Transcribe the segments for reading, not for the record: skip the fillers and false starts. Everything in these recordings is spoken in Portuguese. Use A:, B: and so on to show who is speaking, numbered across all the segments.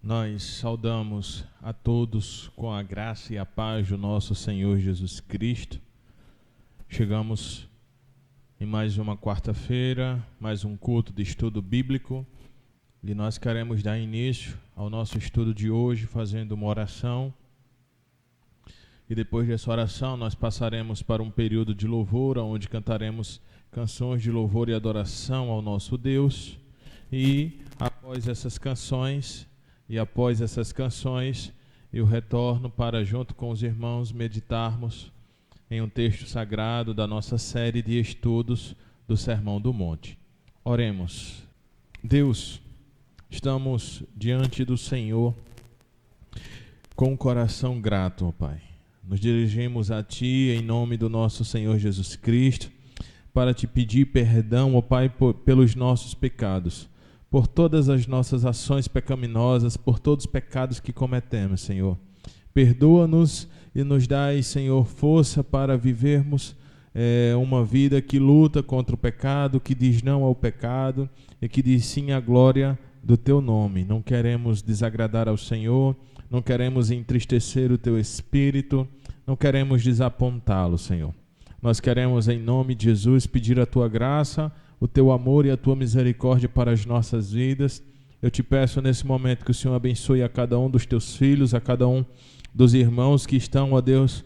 A: Nós saudamos a todos com a graça e a paz do nosso Senhor Jesus Cristo. Chegamos em mais uma quarta-feira, mais um culto de estudo bíblico, e nós queremos dar início ao nosso estudo de hoje fazendo uma oração. E depois dessa oração nós passaremos para um período de louvor, onde cantaremos canções de louvor e adoração ao nosso Deus. E após essas canções eu retorno para, junto com os irmãos, meditarmos em um texto sagrado da nossa série de estudos do Sermão do Monte. Oremos. Deus, estamos diante do Senhor com um coração grato, ó Pai. Nos dirigimos a Ti em nome do nosso Senhor Jesus Cristo para Te pedir perdão, ó Pai, pelos nossos pecados, por todas as nossas ações pecaminosas, por todos os pecados que cometemos, Senhor. Perdoa-nos e nos dai, Senhor, força para vivermos uma vida que luta contra o pecado, que diz não ao pecado e que diz sim à glória do Teu nome. Não queremos desagradar ao Senhor, não queremos entristecer o Teu Espírito, não queremos desapontá-lo, Senhor. Nós queremos, em nome de Jesus, pedir a Tua graça, o Teu amor e a Tua misericórdia para as nossas vidas. Eu Te peço nesse momento que o Senhor abençoe a cada um dos Teus filhos, a cada um dos irmãos que estão, ó Deus,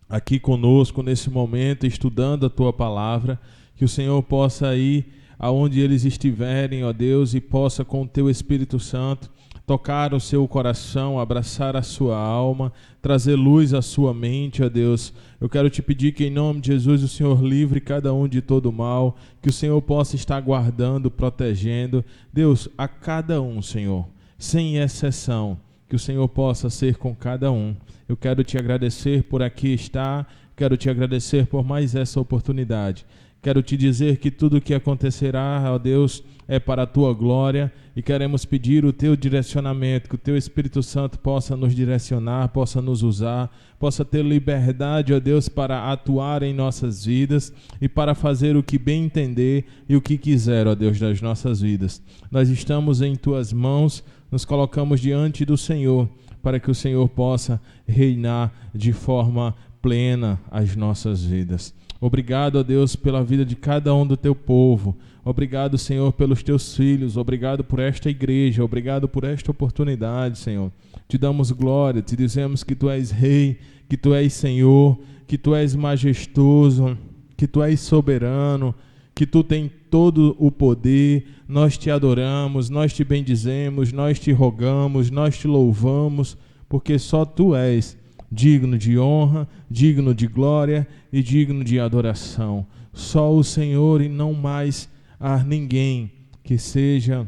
A: aqui conosco nesse momento, estudando a Tua palavra, que o Senhor possa ir aonde eles estiverem, ó Deus, e possa com o Teu Espírito Santo tocar o seu coração, abraçar a sua alma, trazer luz à sua mente, ó Deus. Eu quero Te pedir que em nome de Jesus o Senhor livre cada um de todo mal, que o Senhor possa estar guardando, protegendo, Deus, a cada um, Senhor, sem exceção, que o Senhor possa ser com cada um. Eu quero Te agradecer por aqui estar, quero Te agradecer por mais essa oportunidade. Quero Te dizer que tudo o que acontecerá, ó Deus, é para a Tua glória, e queremos pedir o Teu direcionamento, que o Teu Espírito Santo possa nos direcionar, possa nos usar, possa ter liberdade, ó Deus, para atuar em nossas vidas e para fazer o que bem entender e o que quiser, ó Deus, das nossas vidas. Nós estamos em Tuas mãos, nos colocamos diante do Senhor, para que o Senhor possa reinar de forma plena as nossas vidas. Obrigado, ó Deus, pela vida de cada um do Teu povo. Obrigado, Senhor, pelos Teus filhos. Obrigado por esta igreja. Obrigado por esta oportunidade, Senhor. Te damos glória, Te dizemos que Tu és Rei, que Tu és Senhor, que Tu és majestoso, que Tu és soberano, que Tu tens todo o poder. Nós Te adoramos, nós Te bendizemos, nós Te rogamos, nós Te louvamos, porque só Tu és digno de honra, digno de glória e digno de adoração. Só o Senhor e não mais há ninguém que seja,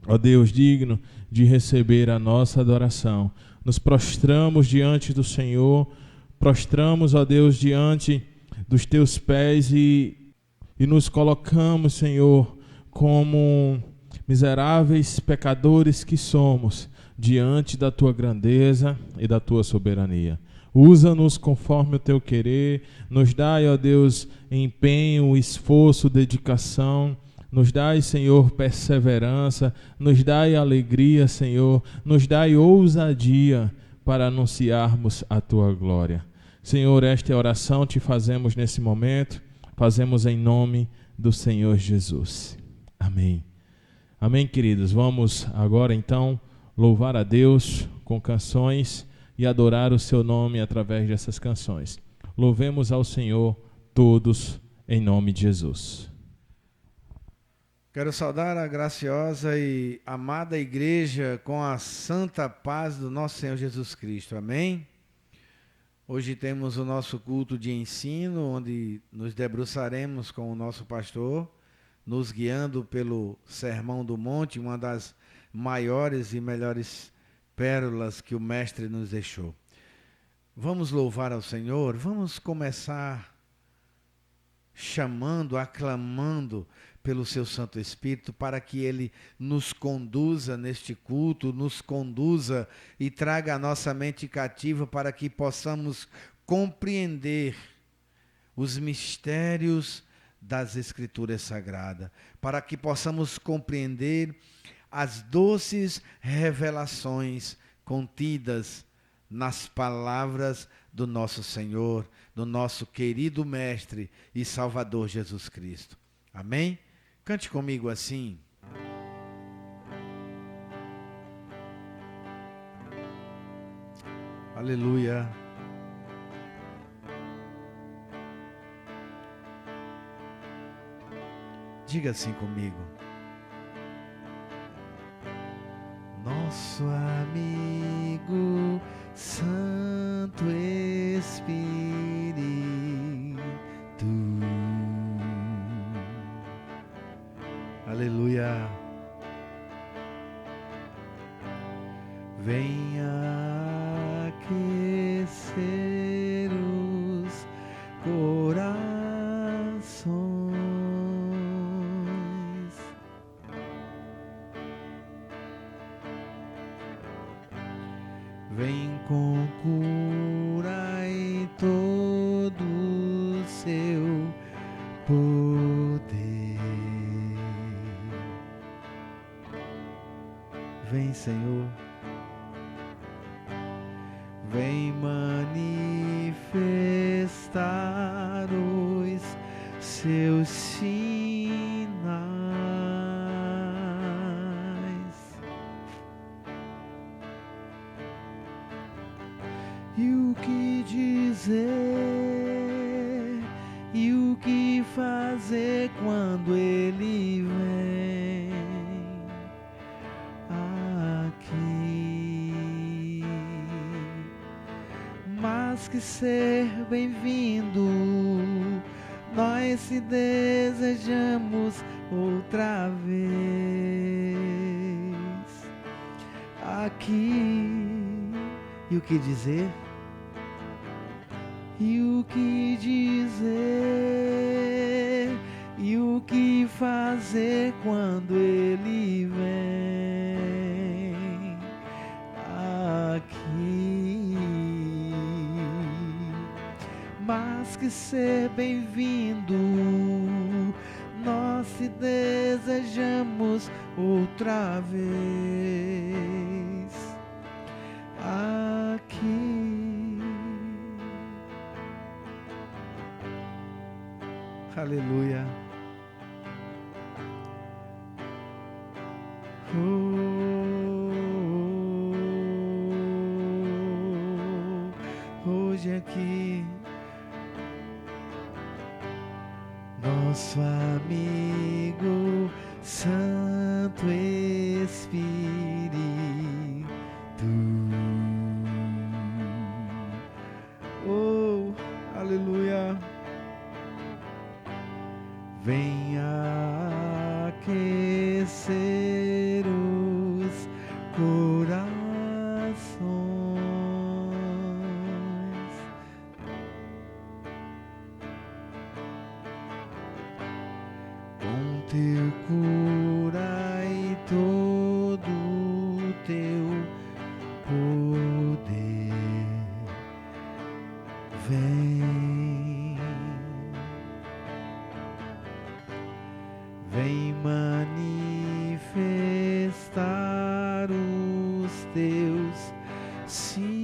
A: ó Deus, digno de receber a nossa adoração. Nos prostramos diante do Senhor, prostramos, ó Deus, diante dos Teus pés e nos colocamos, Senhor, como miseráveis pecadores que somos, diante da Tua grandeza e da Tua soberania. Usa-nos conforme o Teu querer, nos dai, ó Deus, empenho, esforço, dedicação, nos dai, Senhor, perseverança, nos dai alegria, Senhor, nos dai ousadia para anunciarmos a Tua glória. Senhor, esta oração Te fazemos nesse momento, fazemos em nome do Senhor Jesus. Amém. Amém, queridos. Vamos agora, então, louvar a Deus com canções e adorar o Seu nome através dessas canções. Louvemos ao Senhor todos em nome de Jesus.
B: Quero saudar a graciosa e amada igreja com a santa paz do nosso Senhor Jesus Cristo. Amém? Hoje temos o nosso culto de ensino, onde nos debruçaremos com o nosso pastor, nos guiando pelo Sermão do Monte, uma das maiores e melhores pérolas que o Mestre nos deixou. Vamos louvar ao Senhor, vamos começar chamando, aclamando pelo Seu Santo Espírito para que Ele nos conduza neste culto, nos conduza e traga a nossa mente cativa para que possamos compreender os mistérios das Escrituras Sagradas, para que possamos compreender as doces revelações contidas nas palavras do nosso Senhor, do nosso querido Mestre e Salvador Jesus Cristo. Amém? Cante comigo assim. Aleluia. Diga assim comigo. Nosso amigo Santo Espírito, aleluia, venha aquecer os corações, vem com cura em todo o seu poder. Vem, Senhor, vem manifestar os seus sinais. E o que dizer, e o que fazer quando Ele vem aqui? Mas que ser bem-vindo, nós se desejamos outra vez aqui. E o que dizer? E o que dizer? E o que fazer quando Ele vem aqui? Mas que ser bem-vindo, nós se desejamos outra vez aqui. Aleluia. Hoje aqui, nosso amigo Santo Espírito, oh, aleluia, venha aquecer os corações, com teu cura e todo o teu poder. Vem, vem manifestar os teus sinais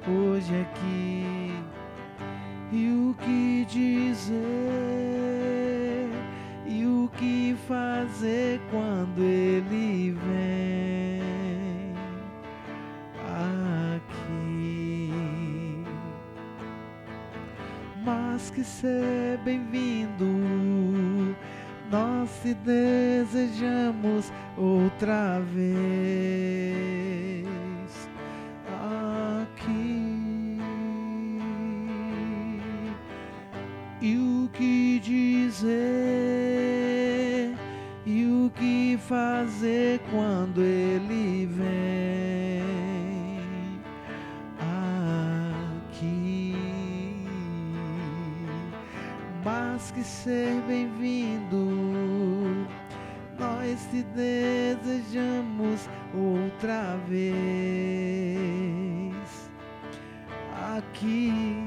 B: hoje aqui. E o que dizer, e o que fazer quando Ele vem aqui? Mas que ser bem-vindo, nós te desejamos outra vez aqui. E o que dizer, e o que fazer quando Ele vem aqui? Mas que ser bem-vindo, nós te desejamos outra vez aqui.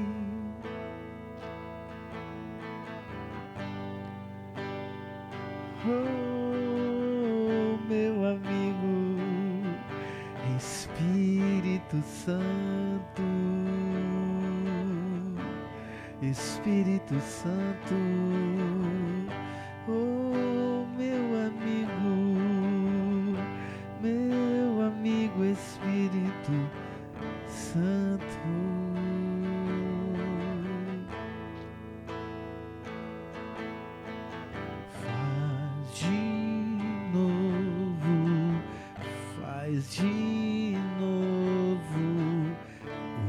B: Oh, meu amigo, Espírito Santo, Espírito Santo, oh, meu amigo Espírito Santo. Faz de novo o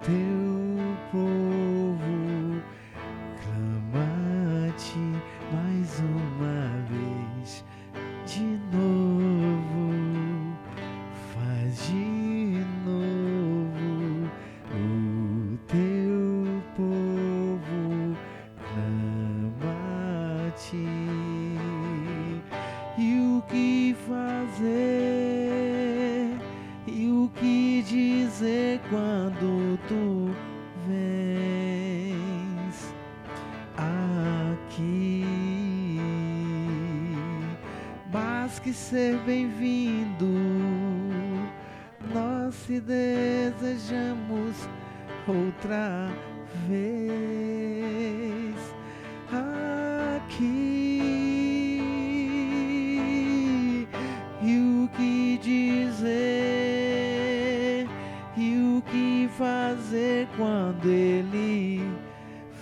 B: teu povo clama a ti mais uma vez. De novo, faz de novo o teu povo clama a ti. E o que fazer, e o que dizer quando tu vens aqui? Mas que ser bem-vindo, nós te desejamos outra vez aqui. E o que dizer, e o que fazer quando ele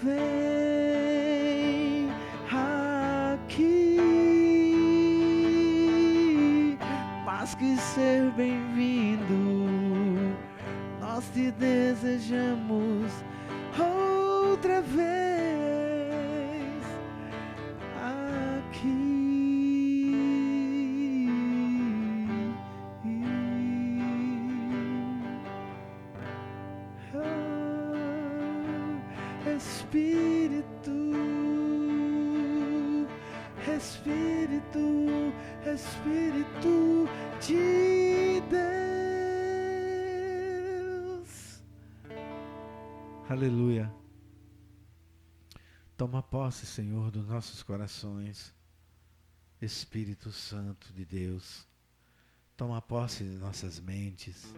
B: vem aqui? Mas que ser bem-vindo, nós te desejamos outra vez aqui. Espírito de Deus. Aleluia. Toma posse, Senhor, dos nossos corações. Espírito Santo de Deus, toma posse de nossas mentes.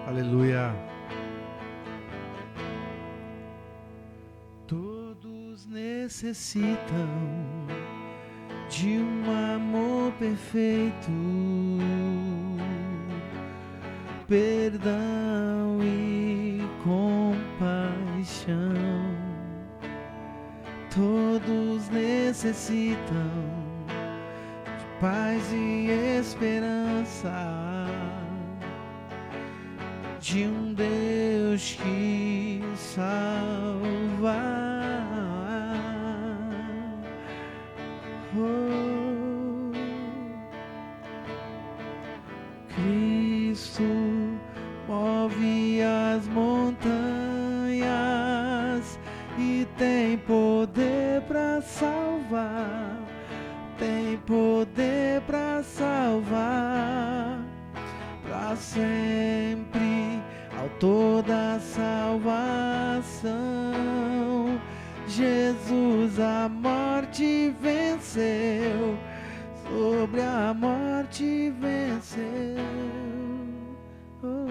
B: Aleluia. Todos necessitam de um amor perfeito, perdão e compaixão. Todos necessitam de paz e esperança, de um Deus que salva. Oh, Cristo move as montanhas e tem poder para salvar, tem poder para salvar para sempre. Autor da salvação, Jesus a morte venceu, sobre a morte venceu. Oh.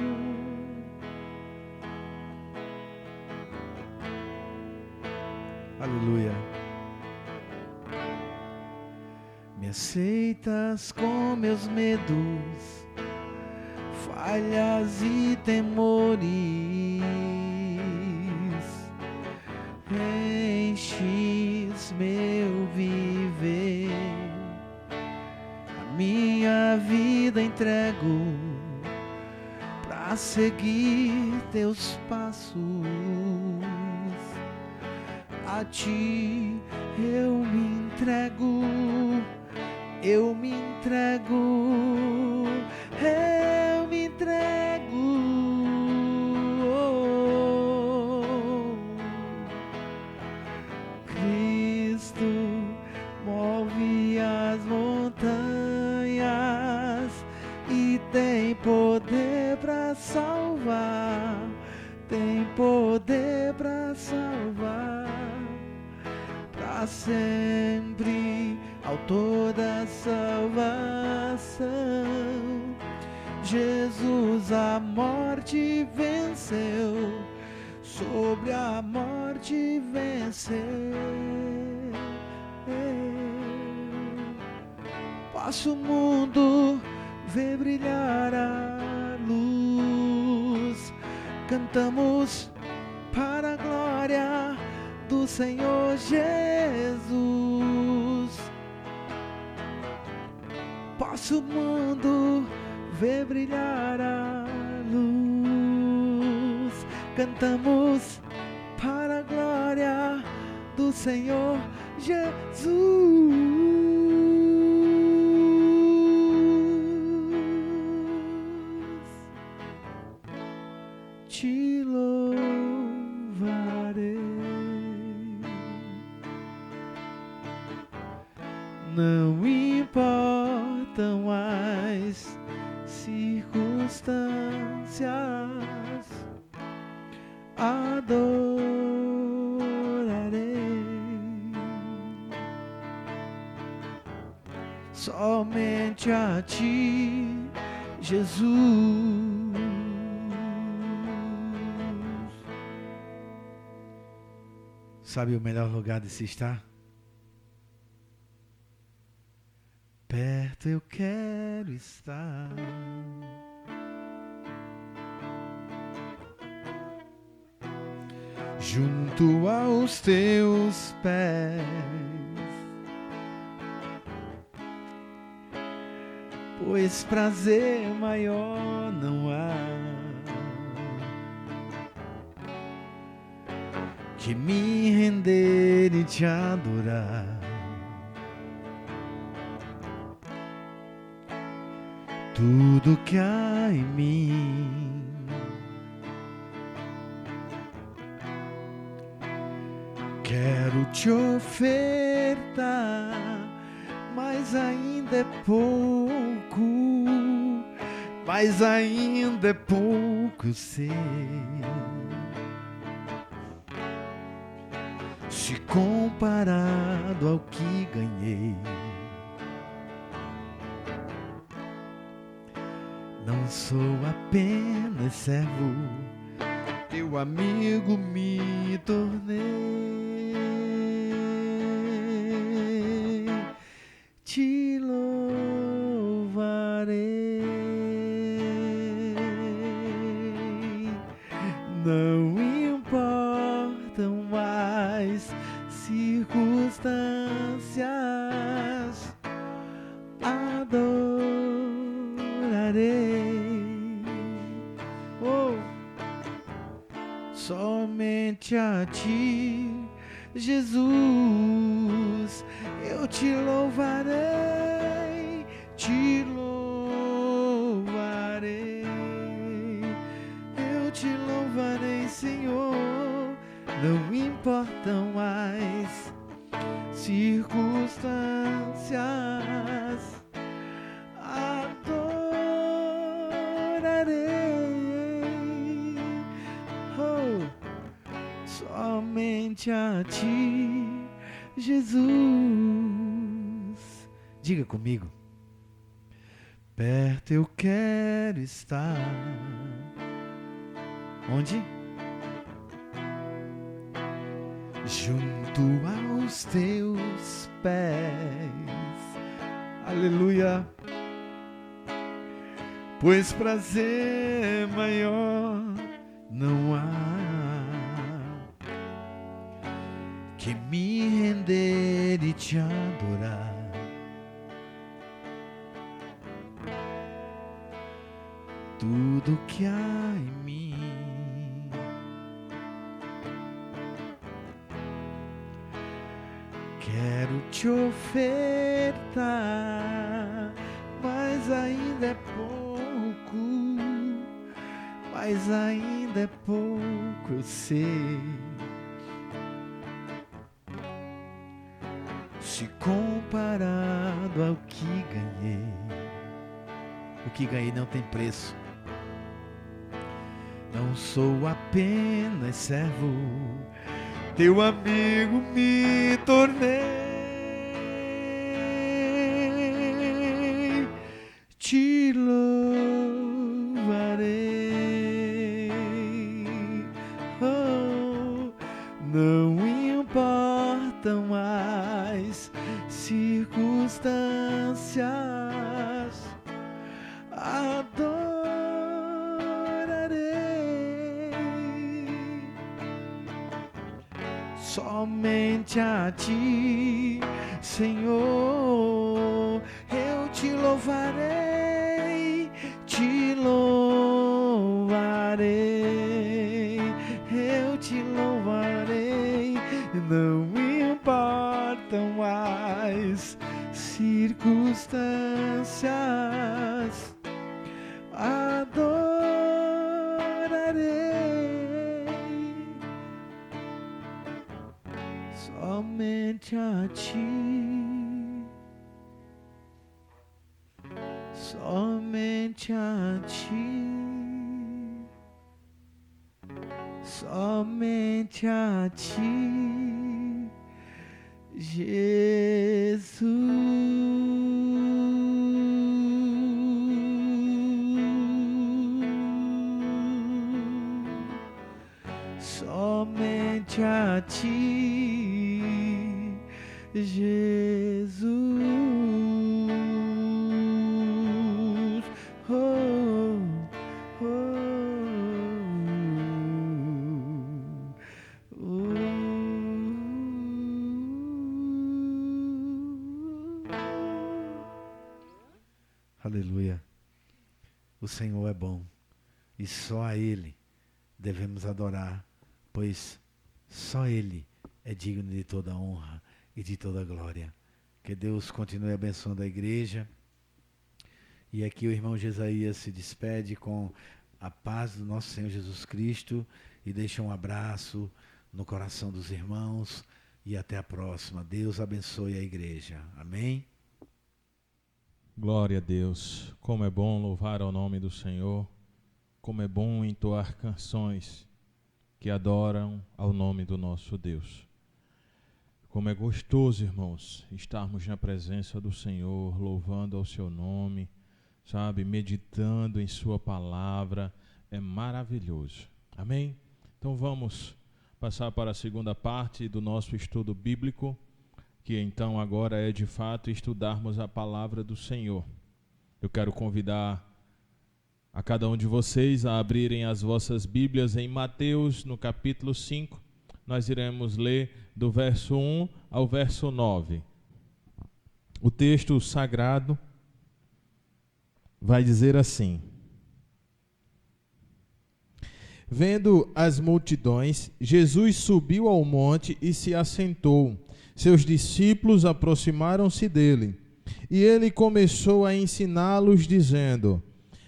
B: Aleluia. Me aceitas com meus medos, falhas e temores, enches meu viver, a minha vida entrego pra seguir teus passos, a ti eu me entrego, eu me entrego, eu me entrego. poder para salvar, para sempre, autor da salvação. Jesus a morte venceu, sobre a morte venceu. Posso o mundo ver brilhar a luz, cantamos para a glória do Senhor Jesus. Posso o mundo ver brilhar a luz, cantamos para a glória do Senhor Jesus. Te louvarei, não importam as circunstâncias, adorarei somente a ti, Jesus. Sabe o melhor lugar de se estar? Perto eu quero estar. Junto aos teus pés, pois prazer maior não há que me render e te adorar. Tudo que há em mim quero te ofertar, mas ainda é pouco, mas ainda é pouco, eu sei. Se comparado ao que ganhei, não sou apenas servo, teu amigo me tornei. Te louvarei, não importam mais circunstâncias, adorarei, somente a ti, Jesus, eu te louvarei, te louvarei, eu te louvarei, Senhor. Não importam mais circunstâncias, adorarei, somente a ti, Jesus. Diga comigo: perto eu quero estar. Onde? Junto aos teus pés, aleluia, pois prazer maior não há que me render e te adorar. Tudo que há em mim quero te ofertar, mas ainda é pouco, mas ainda é pouco, eu sei. Se comparado ao que ganhei, o que ganhei não tem preço. não sou apenas servo, teu amigo me tornei, te louvarei, oh, não importam as circunstâncias, adorarei somente a ti, Senhor, eu te louvarei, eu te louvarei, não importam as circunstâncias, adorarei somente a ti, somente a ti, somente a ti, Jesus. Somente a ti, Jesus. Oh, oh, oh. Aleluia. O Senhor é bom e só a Ele devemos adorar, pois só Ele é digno de toda honra e de toda glória. Que Deus continue abençoando a igreja. E aqui o irmão Jesaías se despede com a paz do nosso Senhor Jesus Cristo e deixa um abraço no coração dos irmãos e até a próxima. Deus abençoe a igreja. Amém?
A: Glória a Deus. Como é bom louvar ao nome do Senhor. Como é bom entoar canções que adoram ao nome do nosso Deus. Como é gostoso, irmãos, estarmos na presença do Senhor, louvando ao seu nome, sabe, meditando em sua palavra, é maravilhoso. Amém? Então vamos passar para a segunda parte do nosso estudo bíblico, que então agora é de fato estudarmos a palavra do Senhor. Eu quero convidar a cada um de vocês a abrirem as vossas Bíblias em Mateus, no capítulo 5. Nós iremos ler do verso 1 ao verso 9. O texto sagrado vai dizer assim: Vendo as multidões, Jesus subiu ao monte e se assentou. Seus discípulos aproximaram-se dele, e ele começou a ensiná-los, dizendo: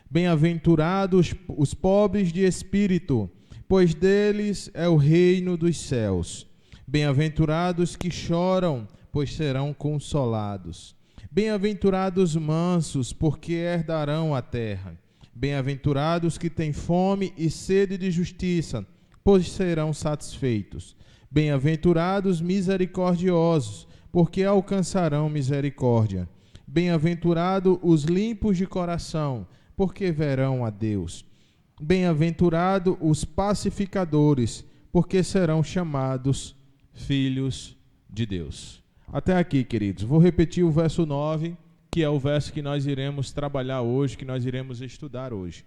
A: Bem-aventurados os pobres de espírito, pois deles é o reino dos céus. Bem-aventurados que choram, pois serão consolados. Bem-aventurados mansos, porque herdarão a terra. Bem-aventurados que têm fome e sede de justiça, pois serão satisfeitos. Bem-aventurados misericordiosos, porque alcançarão misericórdia. Bem-aventurados os limpos de coração, porque verão a Deus. Bem-aventurados os pacificadores, porque serão chamados filhos de Deus. Até aqui, queridos. Vou repetir o verso 9, que é o verso que nós iremos trabalhar hoje, que nós iremos estudar hoje.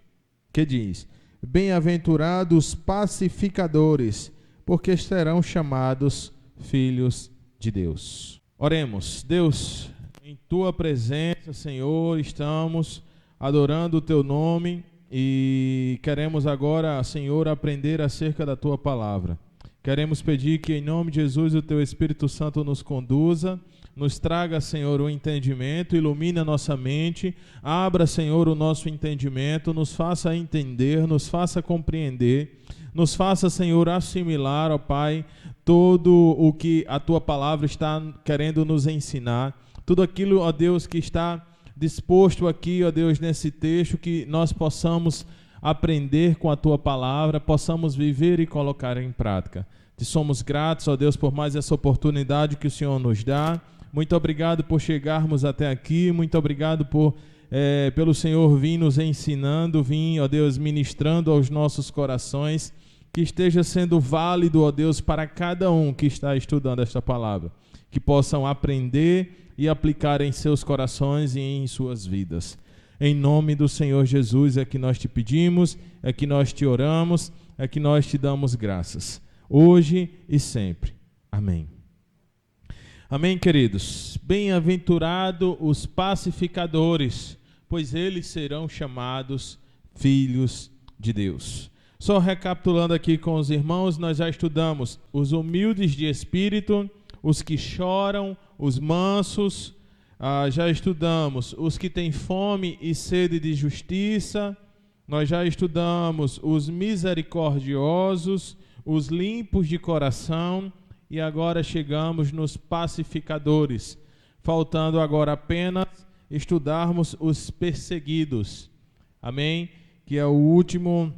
A: Que diz: Bem-aventurados os pacificadores, porque serão chamados filhos de Deus. Oremos. Deus, em tua presença, Senhor, estamos adorando o teu nome e queremos agora, Senhor, aprender acerca da tua palavra. Queremos pedir que, em nome de Jesus, o teu Espírito Santo nos conduza, nos traga, Senhor, o entendimento, ilumine a nossa mente, abra, Senhor, o nosso entendimento, nos faça entender, nos faça compreender, nos faça, Senhor, assimilar, ó Pai, todo o que a tua palavra está querendo nos ensinar, tudo aquilo, ó Deus, que está disposto aqui, ó Deus, nesse texto, que nós possamos, aprender com a Tua palavra, possamos viver e colocar em prática. Te somos gratos, ó Deus, por mais essa oportunidade que o Senhor nos dá. Muito obrigado por chegarmos até aqui, muito obrigado pelo Senhor vir nos ensinando, vir, ó Deus, ministrando aos nossos corações, que esteja sendo válido, ó Deus, para cada um que está estudando esta palavra, que possam aprender e aplicar em seus corações e em suas vidas. Em nome do Senhor Jesus é que nós te pedimos, é que nós te oramos, é que nós te damos graças, hoje e sempre. Amém. Amém, queridos. Bem-aventurados os pacificadores, pois eles serão chamados filhos de Deus. Só recapitulando aqui com os irmãos, nós já estudamos os humildes de espírito, os que choram, os mansos, já estudamos os que têm fome e sede de justiça, nós já estudamos os misericordiosos, os limpos de coração, e agora chegamos nos pacificadores, faltando agora apenas estudarmos os perseguidos. Amém? Que é a última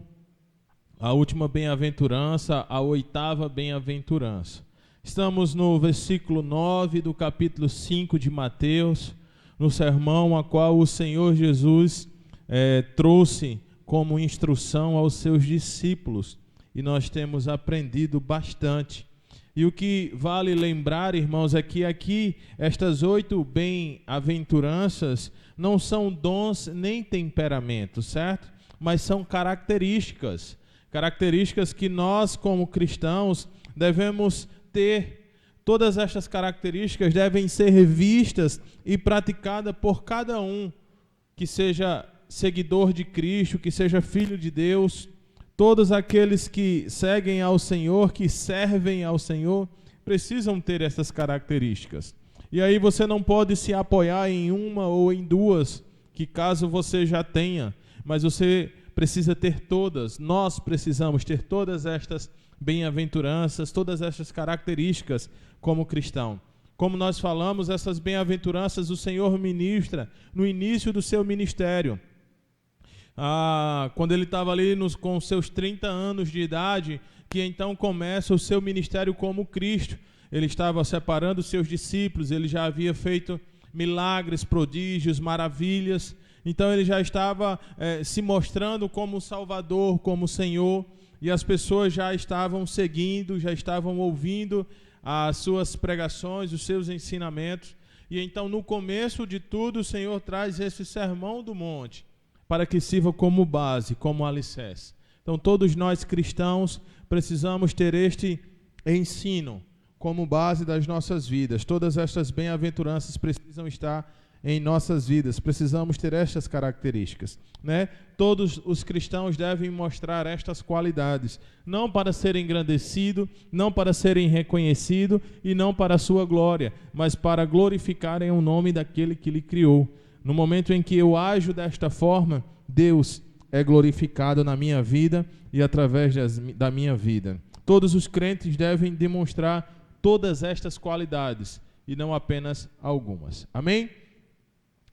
A: bem-aventurança, a 8ª bem-aventurança. Estamos no versículo 9 do capítulo 5 de Mateus, no sermão a qual o Senhor Jesus trouxe como instrução aos seus discípulos, e nós temos aprendido bastante. E o que vale lembrar, irmãos, é que aqui estas 8 bem-aventuranças não são dons nem temperamentos, certo? Mas são características que nós, como cristãos, devemos ter. Todas estas características devem ser vistas e praticadas por cada um que seja seguidor de Cristo, que seja filho de Deus. Todos aqueles que seguem ao Senhor, que servem ao Senhor, precisam ter essas características. E aí você não pode se apoiar em uma ou em duas, que caso você já tenha, mas você precisa ter todas. Nós precisamos ter todas estas bem-aventuranças, todas estas características como cristão. Como nós falamos, essas bem-aventuranças o Senhor ministra no início do seu ministério. Quando ele estava ali com seus 30 anos de idade, que então começa o seu ministério como Cristo. Ele estava separando os seus discípulos, ele já havia feito milagres, prodígios, maravilhas. Então ele já estava se mostrando como Salvador, como Senhor, e as pessoas já estavam seguindo, já estavam ouvindo as suas pregações, os seus ensinamentos. E então no começo de tudo o Senhor traz esse sermão do monte, para que sirva como base, como alicerce. Então todos nós cristãos precisamos ter este ensino como base das nossas vidas. Todas estas bem-aventuranças precisam estar em nossas vidas, precisamos ter estas características, né? Todos os cristãos devem mostrar estas qualidades, não para serem engrandecidos, não para serem reconhecidos e não para a sua glória, mas para glorificarem o nome daquele que lhe criou. No momento em que eu ajo desta forma, Deus é glorificado na minha vida e através da minha vida. Todos os crentes devem demonstrar todas estas qualidades e não apenas algumas. Amém?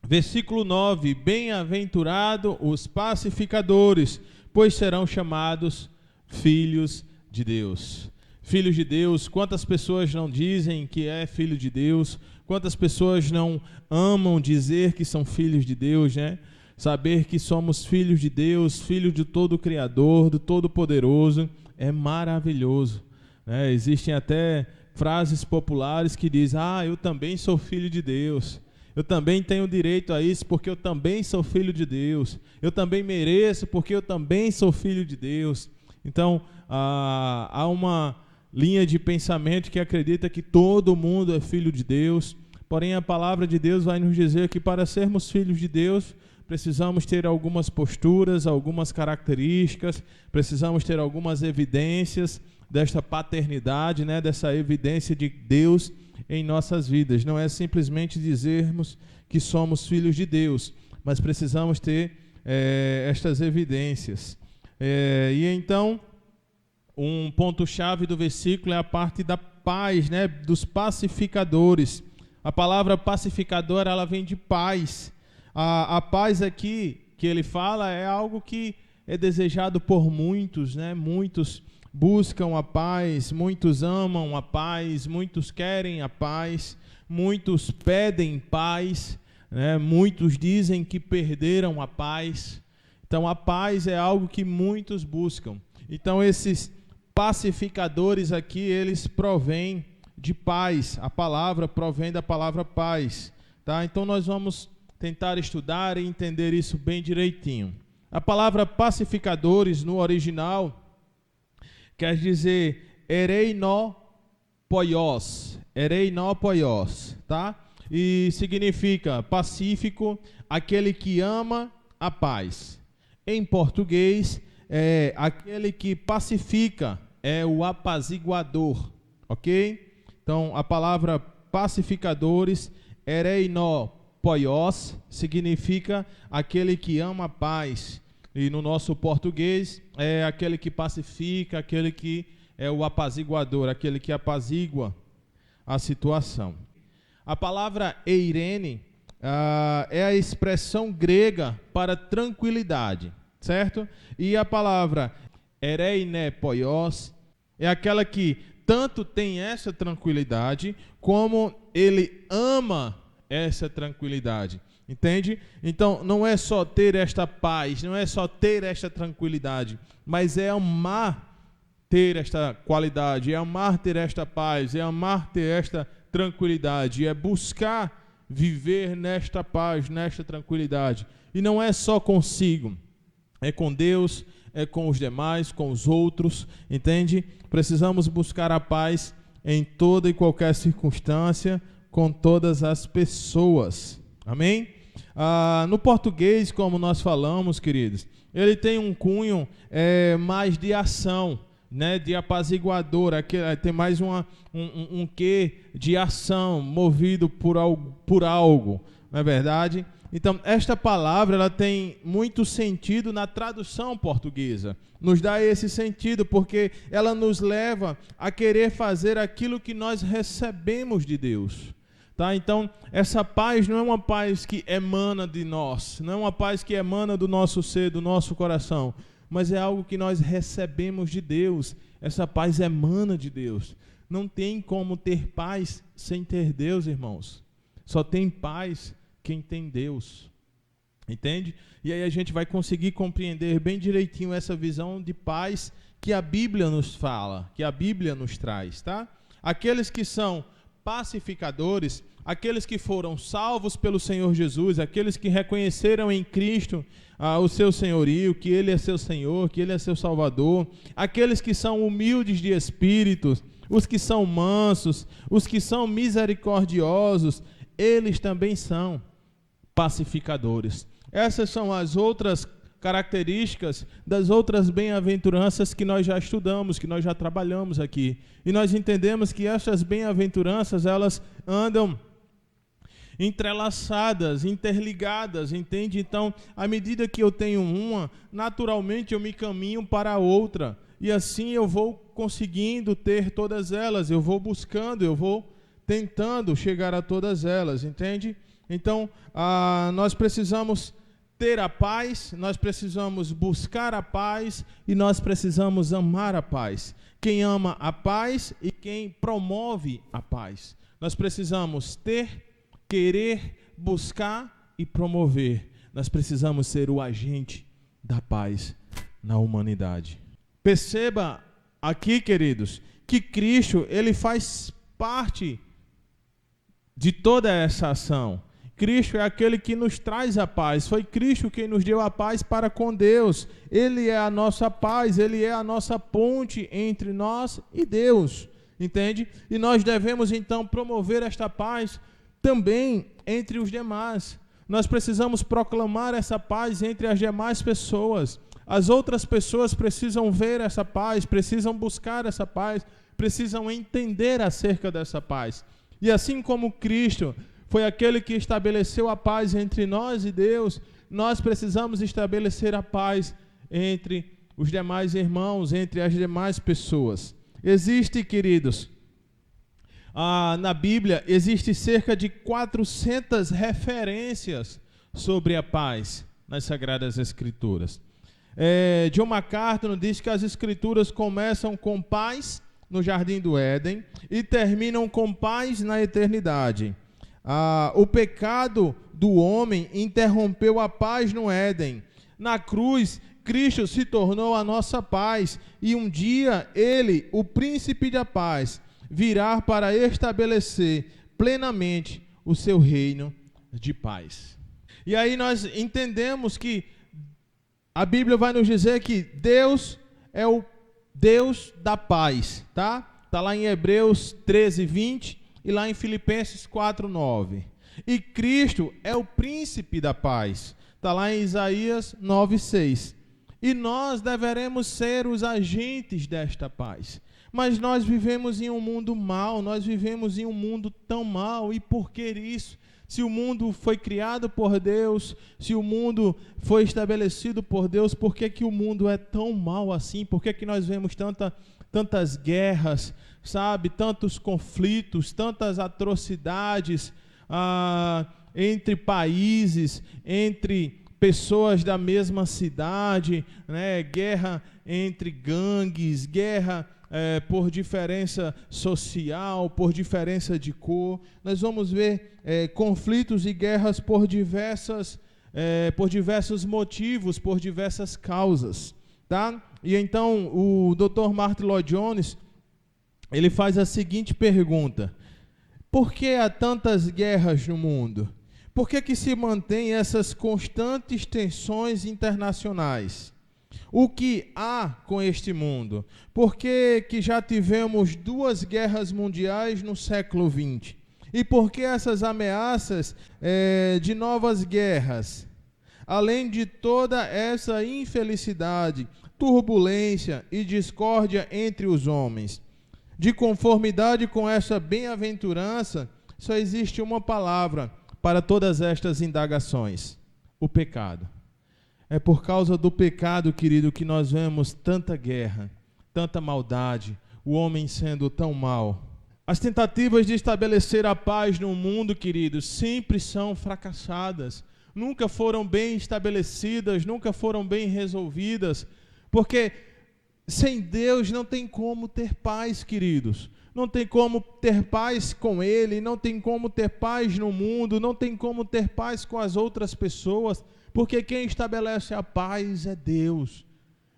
A: Versículo 9: Bem-aventurado os pacificadores, pois serão chamados filhos de Deus. Filhos de Deus, quantas pessoas não dizem que é filho de Deus? Quantas pessoas não amam dizer que são filhos de Deus, né? Saber que somos filhos de Deus, filhos de todo o Criador, do Todo-Poderoso, é maravilhoso, né? Existem até frases populares que dizem: eu também sou filho de Deus, eu também tenho direito a isso porque eu também sou filho de Deus, eu também mereço porque eu também sou filho de Deus. Então, há uma linha de pensamento que acredita que todo mundo é filho de Deus, porém a palavra de Deus vai nos dizer que para sermos filhos de Deus, precisamos ter algumas posturas, algumas características, precisamos ter algumas evidências desta paternidade, né, dessa evidência de Deus em nossas vidas. Não é simplesmente dizermos que somos filhos de Deus, mas precisamos ter estas evidências. E então, um ponto-chave do versículo é a parte da paz, né, dos pacificadores. A palavra pacificador, ela vem de paz. A paz aqui que ele fala é algo que é desejado por muitos, né? Muitos buscam a paz, muitos amam a paz, muitos querem a paz, muitos pedem paz, né? Muitos dizem que perderam a paz. Então a paz é algo que muitos buscam. Então esses pacificadores aqui, eles provêm de paz. A palavra provém da palavra paz, tá? Então nós vamos tentar estudar e entender isso bem direitinho. A palavra pacificadores no original quer dizer ereinopoios, tá? E significa pacífico, aquele que ama a paz. Em português, é aquele que pacifica, é o apaziguador, ok? Então, a palavra pacificadores, ereinopoios, significa aquele que ama a paz. E no nosso português, é aquele que pacifica, aquele que é o apaziguador, aquele que apazigua a situação. A palavra eirene é a expressão grega para tranquilidade, certo? E a palavra ereinepoios é aquela que tanto tem essa tranquilidade, como ele ama essa tranquilidade. Entende? Então, não é só ter esta paz, não é só ter esta tranquilidade, mas é amar ter esta qualidade, é amar ter esta paz, é amar ter esta tranquilidade, é buscar viver nesta paz, nesta tranquilidade. E não é só consigo, é com Deus, é com os demais, com os outros, entende? Precisamos buscar a paz em toda e qualquer circunstância, com todas as pessoas. Amém? No português, como nós falamos, queridos, ele tem um cunho mais de ação, né, de apaziguador, tem mais um quê de ação, movido por algo, não é verdade? Então, esta palavra ela tem muito sentido na tradução portuguesa, nos dá esse sentido, porque ela nos leva a querer fazer aquilo que nós recebemos de Deus. Tá? Então, essa paz não é uma paz que emana de nós, não é uma paz que emana do nosso ser, do nosso coração, mas é algo que nós recebemos de Deus. Essa paz emana de Deus. Não tem como ter paz sem ter Deus, irmãos. Só tem paz quem tem Deus. Entende? E aí a gente vai conseguir compreender bem direitinho essa visão de paz que a Bíblia nos fala, que a Bíblia nos traz, tá? Aqueles que são pacificadores, aqueles que foram salvos pelo Senhor Jesus, aqueles que reconheceram em Cristo o seu senhorio, que Ele é seu Senhor, que Ele é seu Salvador, aqueles que são humildes de espírito, os que são mansos, os que são misericordiosos, eles também são pacificadores. Essas são as outras características das outras bem-aventuranças que nós já estudamos, que nós já trabalhamos aqui. E nós entendemos que essas bem-aventuranças, elas andam entrelaçadas, interligadas, entende? Então, à medida que eu tenho uma, naturalmente eu me caminho para a outra. E assim eu vou conseguindo ter todas elas, eu vou buscando, eu vou tentando chegar a todas elas, entende? Então, nós precisamos ter a paz, nós precisamos buscar a paz e nós precisamos amar a paz. Quem ama a paz e quem promove a paz. Nós precisamos ter, querer, buscar e promover. Nós precisamos ser o agente da paz na humanidade. Perceba aqui, queridos, que Cristo, ele faz parte de toda essa ação. Cristo é aquele que nos traz a paz. Foi Cristo quem nos deu a paz para com Deus. Ele é a nossa paz, Ele é a nossa ponte entre nós e Deus. Entende? E nós devemos então promover esta paz também entre os demais. Nós precisamos proclamar essa paz entre as demais pessoas. As outras pessoas precisam ver essa paz, precisam buscar essa paz, precisam entender acerca dessa paz. E assim como Cristo foi aquele que estabeleceu a paz entre nós e Deus, nós precisamos estabelecer a paz entre os demais irmãos, entre as demais pessoas. Existe, queridos, na Bíblia, existe cerca de 400 referências sobre a paz nas Sagradas Escrituras. John MacArthur diz que as Escrituras começam com paz no Jardim do Éden e terminam com paz na eternidade. O pecado do homem interrompeu a paz no Éden. Na cruz, Cristo se tornou a nossa paz e um dia Ele, o príncipe da paz, virá para estabelecer plenamente o seu reino de paz. E aí nós entendemos que a Bíblia vai nos dizer que Deus é o Deus da paz, tá? Está lá em Hebreus 13, 20 e lá em Filipenses 4, 9. E Cristo é o príncipe da paz. Está lá em Isaías 9, 6. E nós deveremos ser os agentes desta paz. Mas nós vivemos em um mundo mau, nós vivemos em um mundo tão mau. E por que isso? Se o mundo foi criado por Deus, se o mundo foi estabelecido por Deus, por que que o mundo é tão mau assim? Por que que nós vemos tantas guerras, sabe? Tantos conflitos, tantas atrocidades entre países, entre pessoas da mesma cidade, né? Guerra entre gangues, guerra por diferença social, por diferença de cor. Nós vamos ver conflitos e guerras por diversos motivos, por diversas causas, tá? E então o Dr. Martyn Lloyd-Jones, ele faz a seguinte pergunta: por que há tantas guerras no mundo? Por que se mantêm essas constantes tensões internacionais? O que há com este mundo? Por que já tivemos 2 guerras mundiais no século XX? E por que essas ameaças de novas guerras? Além de toda essa infelicidade, turbulência e discórdia entre os homens, de conformidade com essa bem-aventurança, só existe uma palavra para todas estas indagações: o pecado. É por causa do pecado, querido, que nós vemos tanta guerra, tanta maldade, o homem sendo tão mau. As tentativas de estabelecer a paz no mundo, queridos, sempre são fracassadas. Nunca foram bem estabelecidas, nunca foram bem resolvidas, porque sem Deus não tem como ter paz, queridos. Não tem como ter paz com Ele, não tem como ter paz no mundo, não tem como ter paz com as outras pessoas, porque quem estabelece a paz é Deus.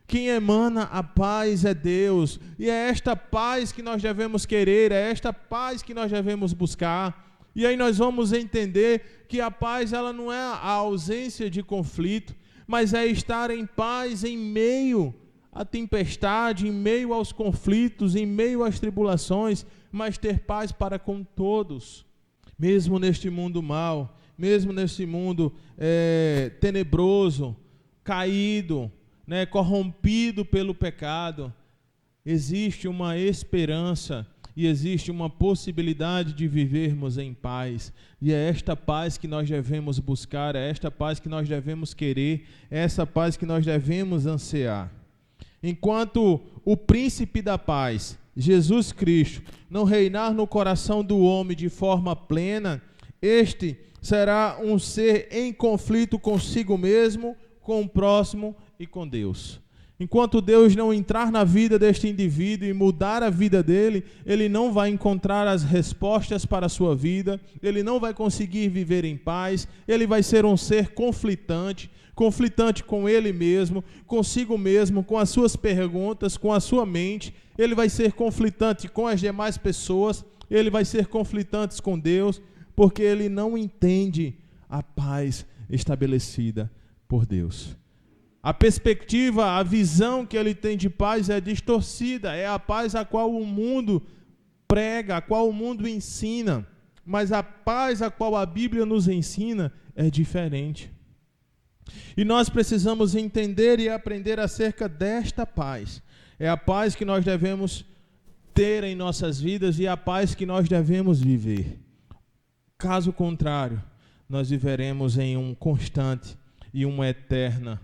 A: Quem emana a paz é Deus. E é esta paz que nós devemos querer, é esta paz que nós devemos buscar. E aí nós vamos entender que a paz, ela não é a ausência de conflito, mas é estar em paz em meio à tempestade, em meio aos conflitos, em meio às tribulações, mas ter paz para com todos, mesmo neste mundo mau, mesmo nesse mundo tenebroso, caído, né, corrompido pelo pecado. Existe uma esperança e existe uma possibilidade de vivermos em paz. E é esta paz que nós devemos buscar, é esta paz que nós devemos querer, é essa paz que nós devemos ansiar. Enquanto o príncipe da paz, Jesus Cristo, não reinar no coração do homem de forma plena, este será um ser em conflito consigo mesmo, com o próximo e com Deus. Enquanto Deus não entrar na vida deste indivíduo e mudar a vida dele, ele não vai encontrar as respostas para a sua vida, ele não vai conseguir viver em paz, ele vai ser um ser conflitante com ele mesmo, consigo mesmo, com as suas perguntas, com a sua mente. Ele vai ser conflitante com as demais pessoas, ele vai ser conflitante com Deus, porque ele não entende a paz estabelecida por Deus. A perspectiva, a visão que ele tem de paz é distorcida, é a paz a qual o mundo prega, a qual o mundo ensina, mas a paz a qual a Bíblia nos ensina é diferente. E nós precisamos entender e aprender acerca desta paz. É a paz que nós devemos ter em nossas vidas e a paz que nós devemos viver. Caso contrário, nós viveremos em um constante e um eterno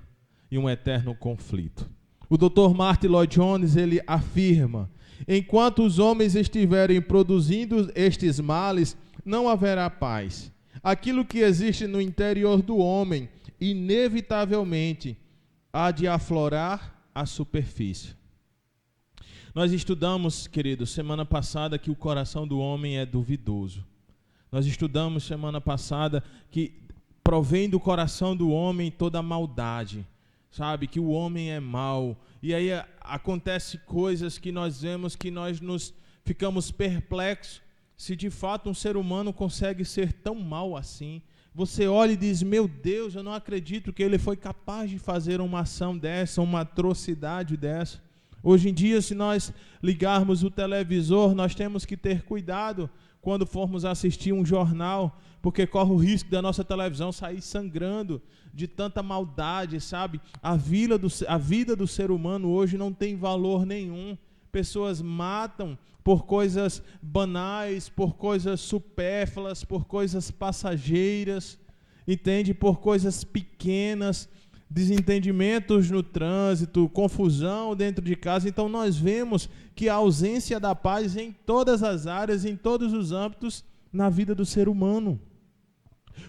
A: conflito. O Dr. Martyn Lloyd-Jones, ele afirma: enquanto os homens estiverem produzindo estes males, não haverá paz. Aquilo que existe no interior do homem, inevitavelmente, há de aflorar a superfície. Nós estudamos, queridos, semana passada que o coração do homem é duvidoso. Nós estudamos semana passada que provém do coração do homem toda a maldade, sabe? Que o homem é mau. E aí acontece coisas que nós vemos que nós nos ficamos perplexos se de fato um ser humano consegue ser tão mau assim. Você olha e diz, meu Deus, eu não acredito que ele foi capaz de fazer uma ação dessa, uma atrocidade dessa. Hoje em dia, se nós ligarmos o televisor, nós temos que ter cuidado quando formos assistir um jornal, porque corre o risco da nossa televisão sair sangrando de tanta maldade, sabe? A vida do ser humano hoje não tem valor nenhum. Pessoas matam por coisas banais, por coisas supérfluas, por coisas passageiras, entende? Por coisas pequenas, desentendimentos no trânsito, confusão dentro de casa. Então nós vemos que a ausência da paz em todas as áreas, em todos os âmbitos na vida do ser humano.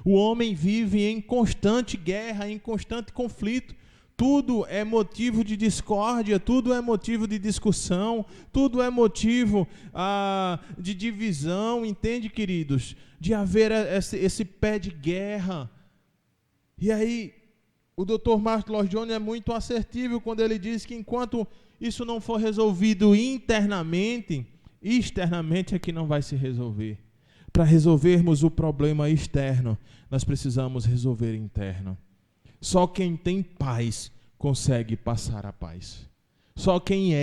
A: O homem vive em constante guerra, em constante conflito. Tudo é motivo de discórdia, tudo é motivo de discussão, tudo é motivo de divisão, entende, queridos? De haver esse pé de guerra. E aí, o Dr. Martin Lloyd Jones é muito assertivo quando ele diz que enquanto isso não for resolvido internamente, externamente é que não vai se resolver. Para resolvermos o problema externo, nós precisamos resolver interno. Só quem tem paz consegue passar a paz. Só quem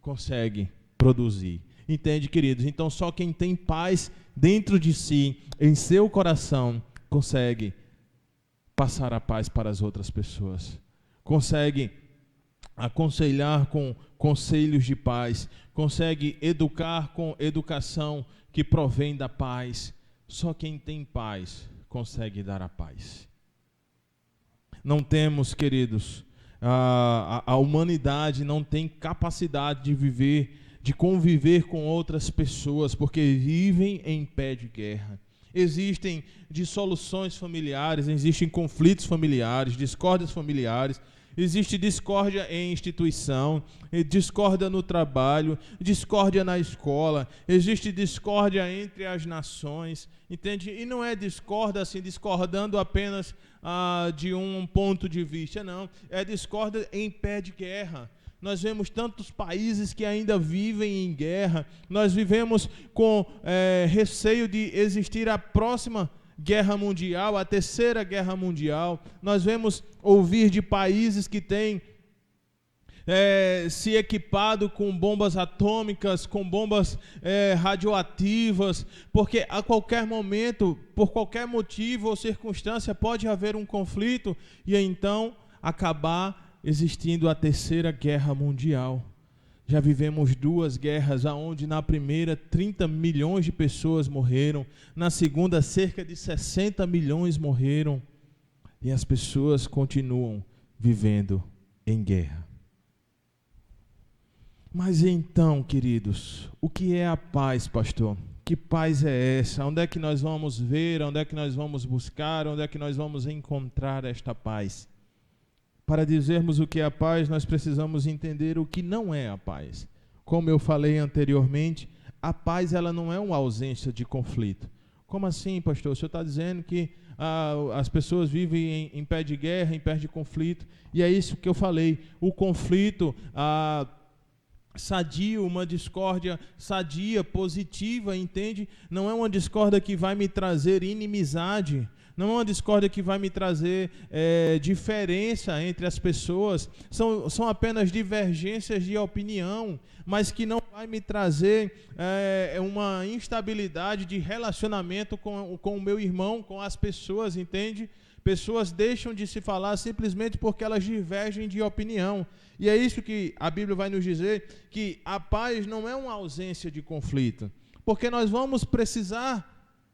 A: consegue produzir. Entende, queridos? Então, só quem tem paz dentro de si, em seu coração, consegue passar a paz para as outras pessoas. Consegue aconselhar com conselhos de paz. Consegue educar com educação que provém da paz. Só quem tem paz consegue dar a paz. Não temos, queridos, a humanidade não tem capacidade de viver, de conviver com outras pessoas, porque vivem em pé de guerra. Existem dissoluções familiares, existem conflitos familiares, discórdias familiares, existe discórdia em instituição, discórdia no trabalho, discórdia na escola, existe discórdia entre as nações, entende? E não é discórdia assim, discordando apenas de um ponto de vista, não. É discórdia em pé de guerra. Nós vemos tantos países que ainda vivem em guerra. Nós vivemos com receio de existir a próxima guerra mundial, a terceira guerra mundial. Nós vemos ouvir de países que têm se equipado com bombas atômicas, com bombas radioativas, porque a qualquer momento, por qualquer motivo ou circunstância, pode haver um conflito e então acabar existindo a terceira guerra mundial. Já vivemos 2 guerras, onde na primeira 30 milhões de pessoas morreram, na segunda cerca de 60 milhões morreram, e as pessoas continuam vivendo em guerra. Mas então, queridos, o que é a paz, pastor? Que paz é essa? Onde é que nós vamos ver? Onde é que nós vamos buscar? Onde é que nós vamos encontrar esta paz? Para dizermos o que é a paz, nós precisamos entender o que não é a paz. Como eu falei anteriormente, a paz ela não é uma ausência de conflito. Como assim, pastor? O senhor está dizendo que as pessoas vivem em pé de guerra, em pé de conflito, e é isso que eu falei. O conflito sadio, uma discórdia sadia, positiva, entende? Não é uma discórdia que vai me trazer inimizade, não é uma discórdia que vai me trazer diferença entre as pessoas, são apenas divergências de opinião, mas que não vai me trazer uma instabilidade de relacionamento com o meu irmão, com as pessoas, entende? Pessoas deixam de se falar simplesmente porque elas divergem de opinião. E é isso que a Bíblia vai nos dizer, que a paz não é uma ausência de conflito, porque nós vamos precisar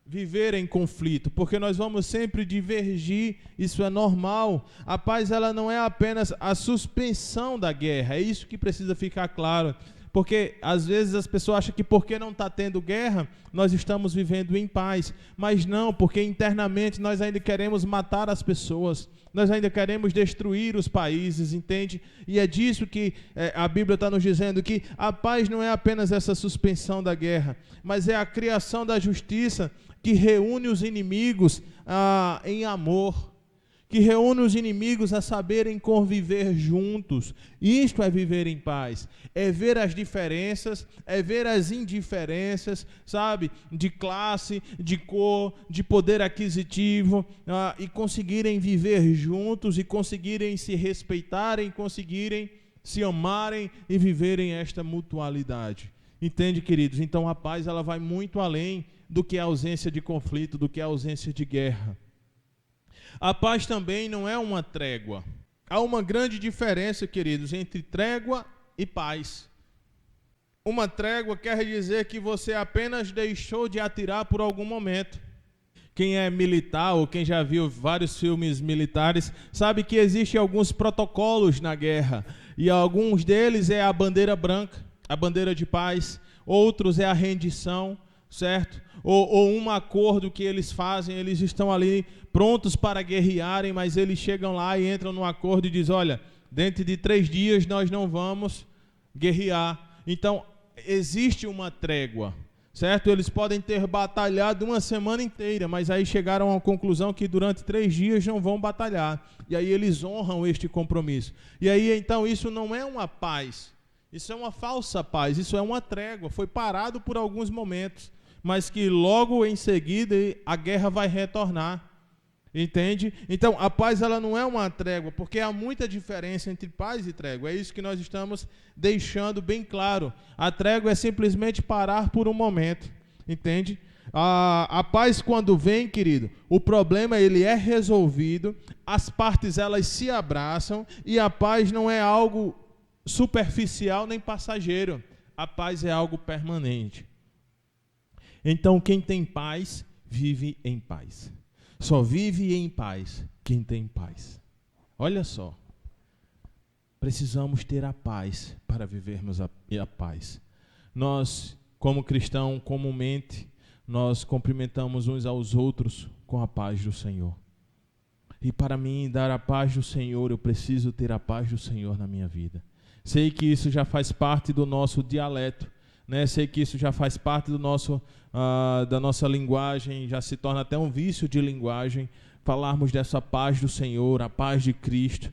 A: viver em conflito, porque nós vamos sempre divergir, isso é normal. A paz ela não é apenas a suspensão da guerra, é isso que precisa ficar claro, Porque às vezes as pessoas acham que porque não está tendo guerra, nós estamos vivendo em paz. Mas não, porque internamente nós ainda queremos matar as pessoas, nós ainda queremos destruir os países, entende? E é disso que a Bíblia está nos dizendo, que a paz não é apenas essa suspensão da guerra, mas é a criação da justiça que reúne os inimigos em amor, que reúne os inimigos a saberem conviver juntos. Isto é viver em paz, é ver as diferenças, é ver as indiferenças, sabe, de classe, de cor, de poder aquisitivo, e conseguirem viver juntos, e conseguirem se respeitarem, conseguirem se amarem e viverem esta mutualidade. Entende, queridos? Então a paz, ela vai muito além do que a ausência de conflito, do que a ausência de guerra. A paz também não é uma trégua. Há uma grande diferença, queridos, entre trégua e paz. Uma trégua quer dizer que você apenas deixou de atirar por algum momento. Quem é militar ou quem já viu vários filmes militares sabe que existem alguns protocolos na guerra. E alguns deles é a bandeira branca, a bandeira de paz. Outros é a rendição, certo? Ou um acordo que eles fazem, eles estão ali prontos para guerrearem, mas eles chegam lá e entram no acordo e dizem, olha, dentro de 3 dias nós não vamos guerrear. Então, existe uma trégua, certo? Eles podem ter batalhado uma semana inteira, mas aí chegaram à conclusão que durante 3 dias não vão batalhar. E aí eles honram este compromisso. E aí, então, isso não é uma paz, isso é uma falsa paz, isso é uma trégua, foi parado por alguns momentos, mas que logo em seguida a guerra vai retornar, entende? Então a paz, ela não é uma trégua, porque há muita diferença entre paz e trégua, é isso que nós estamos deixando bem claro. A trégua é simplesmente parar por um momento, entende? A paz, quando vem, querido, o problema ele é resolvido, as partes elas se abraçam, e a paz não é algo superficial nem passageiro, a paz é algo permanente. Então quem tem paz, vive em paz. Só vive em paz quem tem paz. Olha só, precisamos ter a paz para vivermos a paz. Nós, como cristãos, comumente, nós cumprimentamos uns aos outros com a paz do Senhor. E para mim dar a paz do Senhor, eu preciso ter a paz do Senhor na minha vida. Sei que isso já faz parte do nosso dialeto, né? Sei que isso já faz parte do da nossa linguagem, já se torna até um vício de linguagem, falarmos dessa paz do Senhor, a paz de Cristo.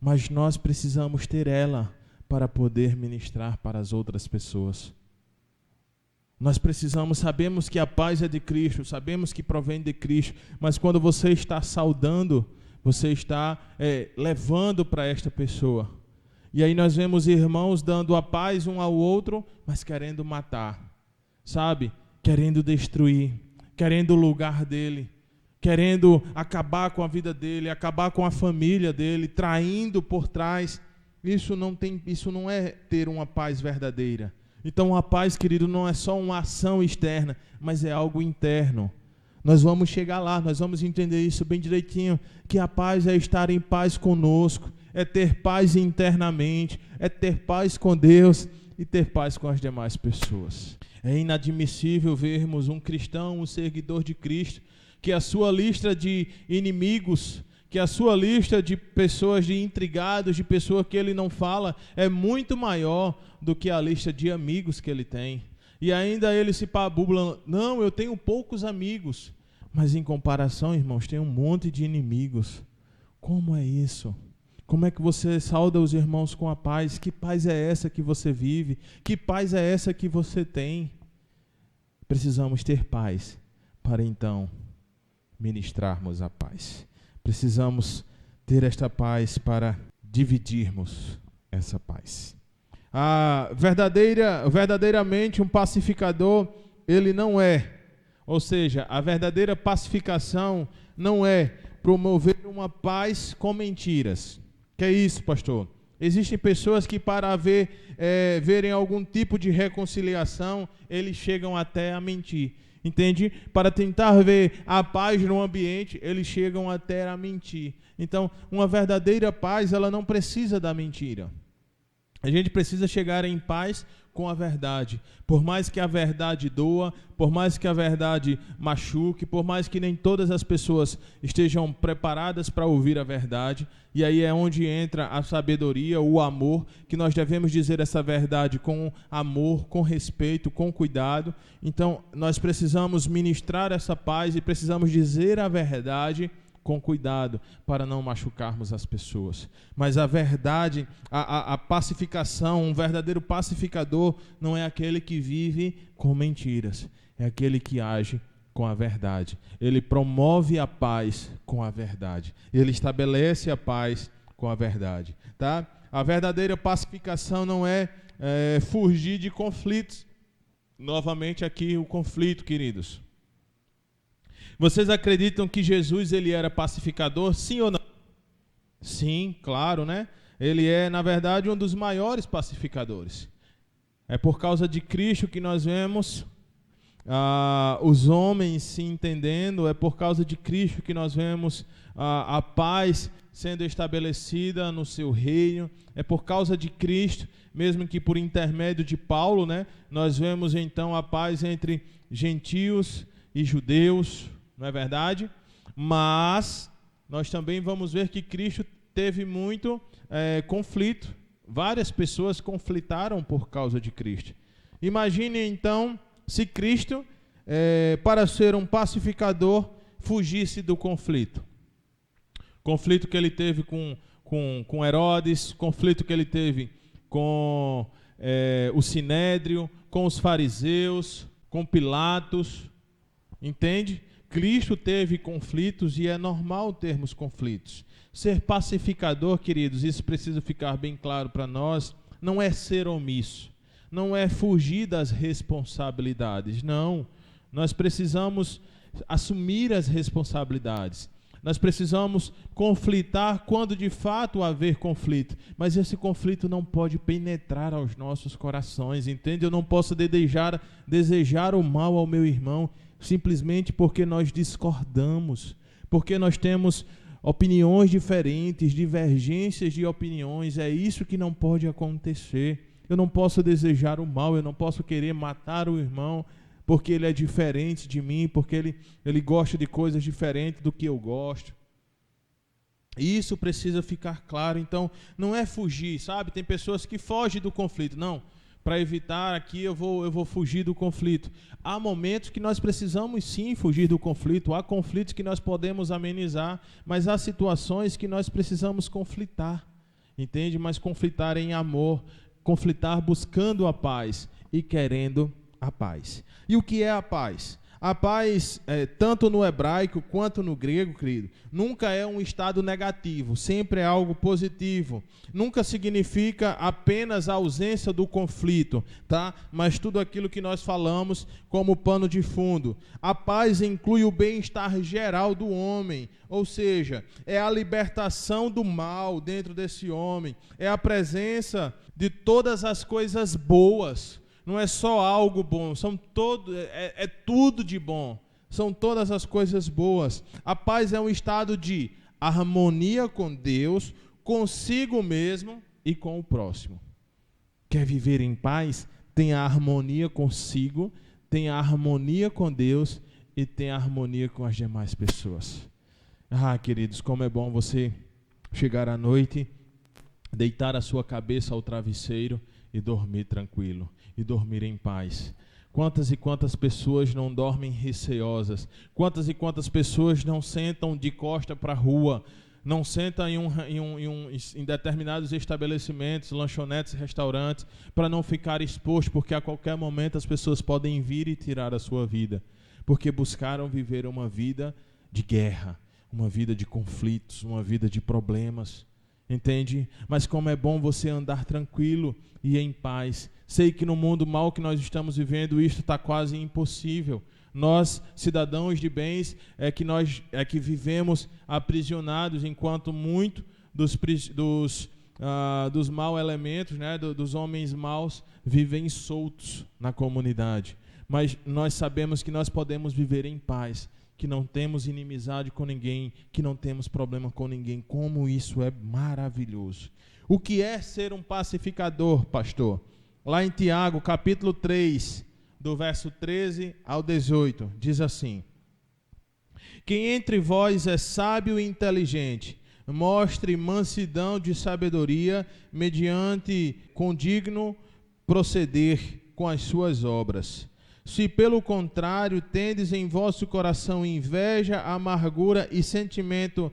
A: Mas nós precisamos ter ela para poder ministrar para as outras pessoas. Nós precisamos, sabemos que a paz é de Cristo, sabemos que provém de Cristo, mas quando você está saudando, você está levando para esta pessoa. E aí nós vemos irmãos dando a paz um ao outro, mas querendo matar, sabe? Querendo destruir, querendo o lugar dele, querendo acabar com a vida dele, acabar com a família dele, traindo por trás. Isso não é ter uma paz verdadeira. Então a paz, querido, não é só uma ação externa, mas é algo interno. Nós vamos chegar lá, nós vamos entender isso bem direitinho, que a paz é estar em paz conosco, é ter paz internamente, é ter paz com Deus e ter paz com as demais pessoas. É inadmissível vermos um cristão, um seguidor de Cristo, que a sua lista de inimigos, que a sua lista de pessoas, de intrigados, de pessoas que ele não fala, é muito maior do que a lista de amigos que ele tem. E ainda ele se pabula, não, eu tenho poucos amigos, mas em comparação, irmãos, tem um monte de inimigos. Como é isso? Como é que você sauda os irmãos com a paz? Que paz é essa que você vive? Que paz é essa que você tem? Precisamos ter paz para então ministrarmos a paz. Precisamos ter esta paz para dividirmos essa paz. Verdadeiramente um pacificador, ele não é, ou seja, a verdadeira pacificação não é promover uma paz com mentiras. Que é isso, pastor? Existem pessoas que para verem algum tipo de reconciliação, eles chegam até a mentir. Entende? Para tentar ver a paz no ambiente, eles chegam até a mentir. Então, uma verdadeira paz, ela não precisa da mentira. A gente precisa chegar em paz com a verdade. Por mais que a verdade doa, por mais que a verdade machuque, por mais que nem todas as pessoas estejam preparadas para ouvir a verdade, e aí é onde entra a sabedoria, o amor, que nós devemos dizer essa verdade com amor, com respeito, com cuidado. Então, nós precisamos ministrar essa paz e precisamos dizer a verdade com cuidado, para não machucarmos as pessoas. Mas a verdade, a pacificação, um verdadeiro pacificador não é aquele que vive com mentiras, é aquele que age com a verdade. Ele promove a paz com a verdade. Ele estabelece a paz com a verdade. Tá? A verdadeira pacificação não é fugir de conflitos. Novamente aqui o conflito, queridos. Vocês acreditam que Jesus ele era pacificador? Sim ou não? Sim, claro, né? Ele é, na verdade, um dos maiores pacificadores. É por causa de Cristo que nós vemos os homens se entendendo, é por causa de Cristo que nós vemos a paz sendo estabelecida no seu reino, é por causa de Cristo, mesmo que por intermédio de Paulo, né? Nós vemos então a paz entre gentios e judeus, não é verdade? Mas nós também vamos ver que Cristo teve muito conflito. Várias pessoas conflitaram por causa de Cristo. Imagine então se Cristo, para ser um pacificador, fugisse do conflito. Conflito que ele teve com Herodes, conflito que ele teve com o Sinédrio, com os fariseus, com Pilatos. Entende? Cristo teve conflitos e é normal termos conflitos. Ser pacificador, queridos, isso precisa ficar bem claro para nós, não é ser omisso, não é fugir das responsabilidades, não. Nós precisamos assumir as responsabilidades. Nós precisamos conflitar quando de fato haver conflito, mas esse conflito não pode penetrar aos nossos corações, entende? Eu não posso desejar o mal ao meu irmão simplesmente porque nós discordamos, porque nós temos opiniões diferentes, divergências de opiniões. É isso que não pode acontecer. Eu não posso desejar o mal, eu não posso querer matar o irmão porque ele é diferente de mim, porque ele gosta de coisas diferentes do que eu gosto. Isso precisa ficar claro. Então, não é fugir, sabe? Tem pessoas que fogem do conflito. Não, para evitar aqui eu vou fugir do conflito. Há momentos que nós precisamos sim fugir do conflito. Há conflitos que nós podemos amenizar, mas há situações que nós precisamos conflitar. Entende? Mas conflitar em amor, conflitar buscando a paz e querendo a paz. E o que é a paz? A paz, tanto no hebraico quanto no grego, querido, nunca é um estado negativo, sempre é algo positivo. Nunca significa apenas a ausência do conflito, tá? Mas tudo aquilo que nós falamos como pano de fundo. A paz inclui o bem-estar geral do homem, ou seja, é a libertação do mal dentro desse homem, é a presença de todas as coisas boas. Não é só algo bom, é tudo de bom. São todas as coisas boas. A paz é um estado de harmonia com Deus, consigo mesmo e com o próximo. Quer viver em paz? Tenha harmonia consigo, tenha harmonia com Deus e tenha harmonia com as demais pessoas. Ah, queridos, como é bom você chegar à noite, deitar a sua cabeça ao travesseiro e dormir tranquilo, e dormir em paz. Quantas e quantas pessoas não dormem receosas? Quantas e quantas pessoas não sentam de costa para a rua, não sentam em determinados estabelecimentos, lanchonetes, restaurantes, para não ficar exposto, porque a qualquer momento as pessoas podem vir e tirar a sua vida, porque buscaram viver uma vida de guerra, uma vida de conflitos, uma vida de problemas. Entende? Mas como é bom você andar tranquilo e em paz. Sei que no mundo mal que nós estamos vivendo, isto está quase impossível. Nós, cidadãos de bens, é que vivemos aprisionados, enquanto muito dos maus elementos, né, dos homens maus, vivem soltos na comunidade. Mas nós sabemos que nós podemos viver em paz, que não temos inimizade com ninguém, que não temos problema com ninguém. Como isso é maravilhoso. O que é ser um pacificador, pastor? Lá em Tiago, capítulo 3, do verso 13 ao 18, diz assim: quem entre vós é sábio e inteligente, mostre mansidão de sabedoria, mediante condigno proceder com as suas obras. Se pelo contrário tendes em vosso coração inveja, amargura e sentimento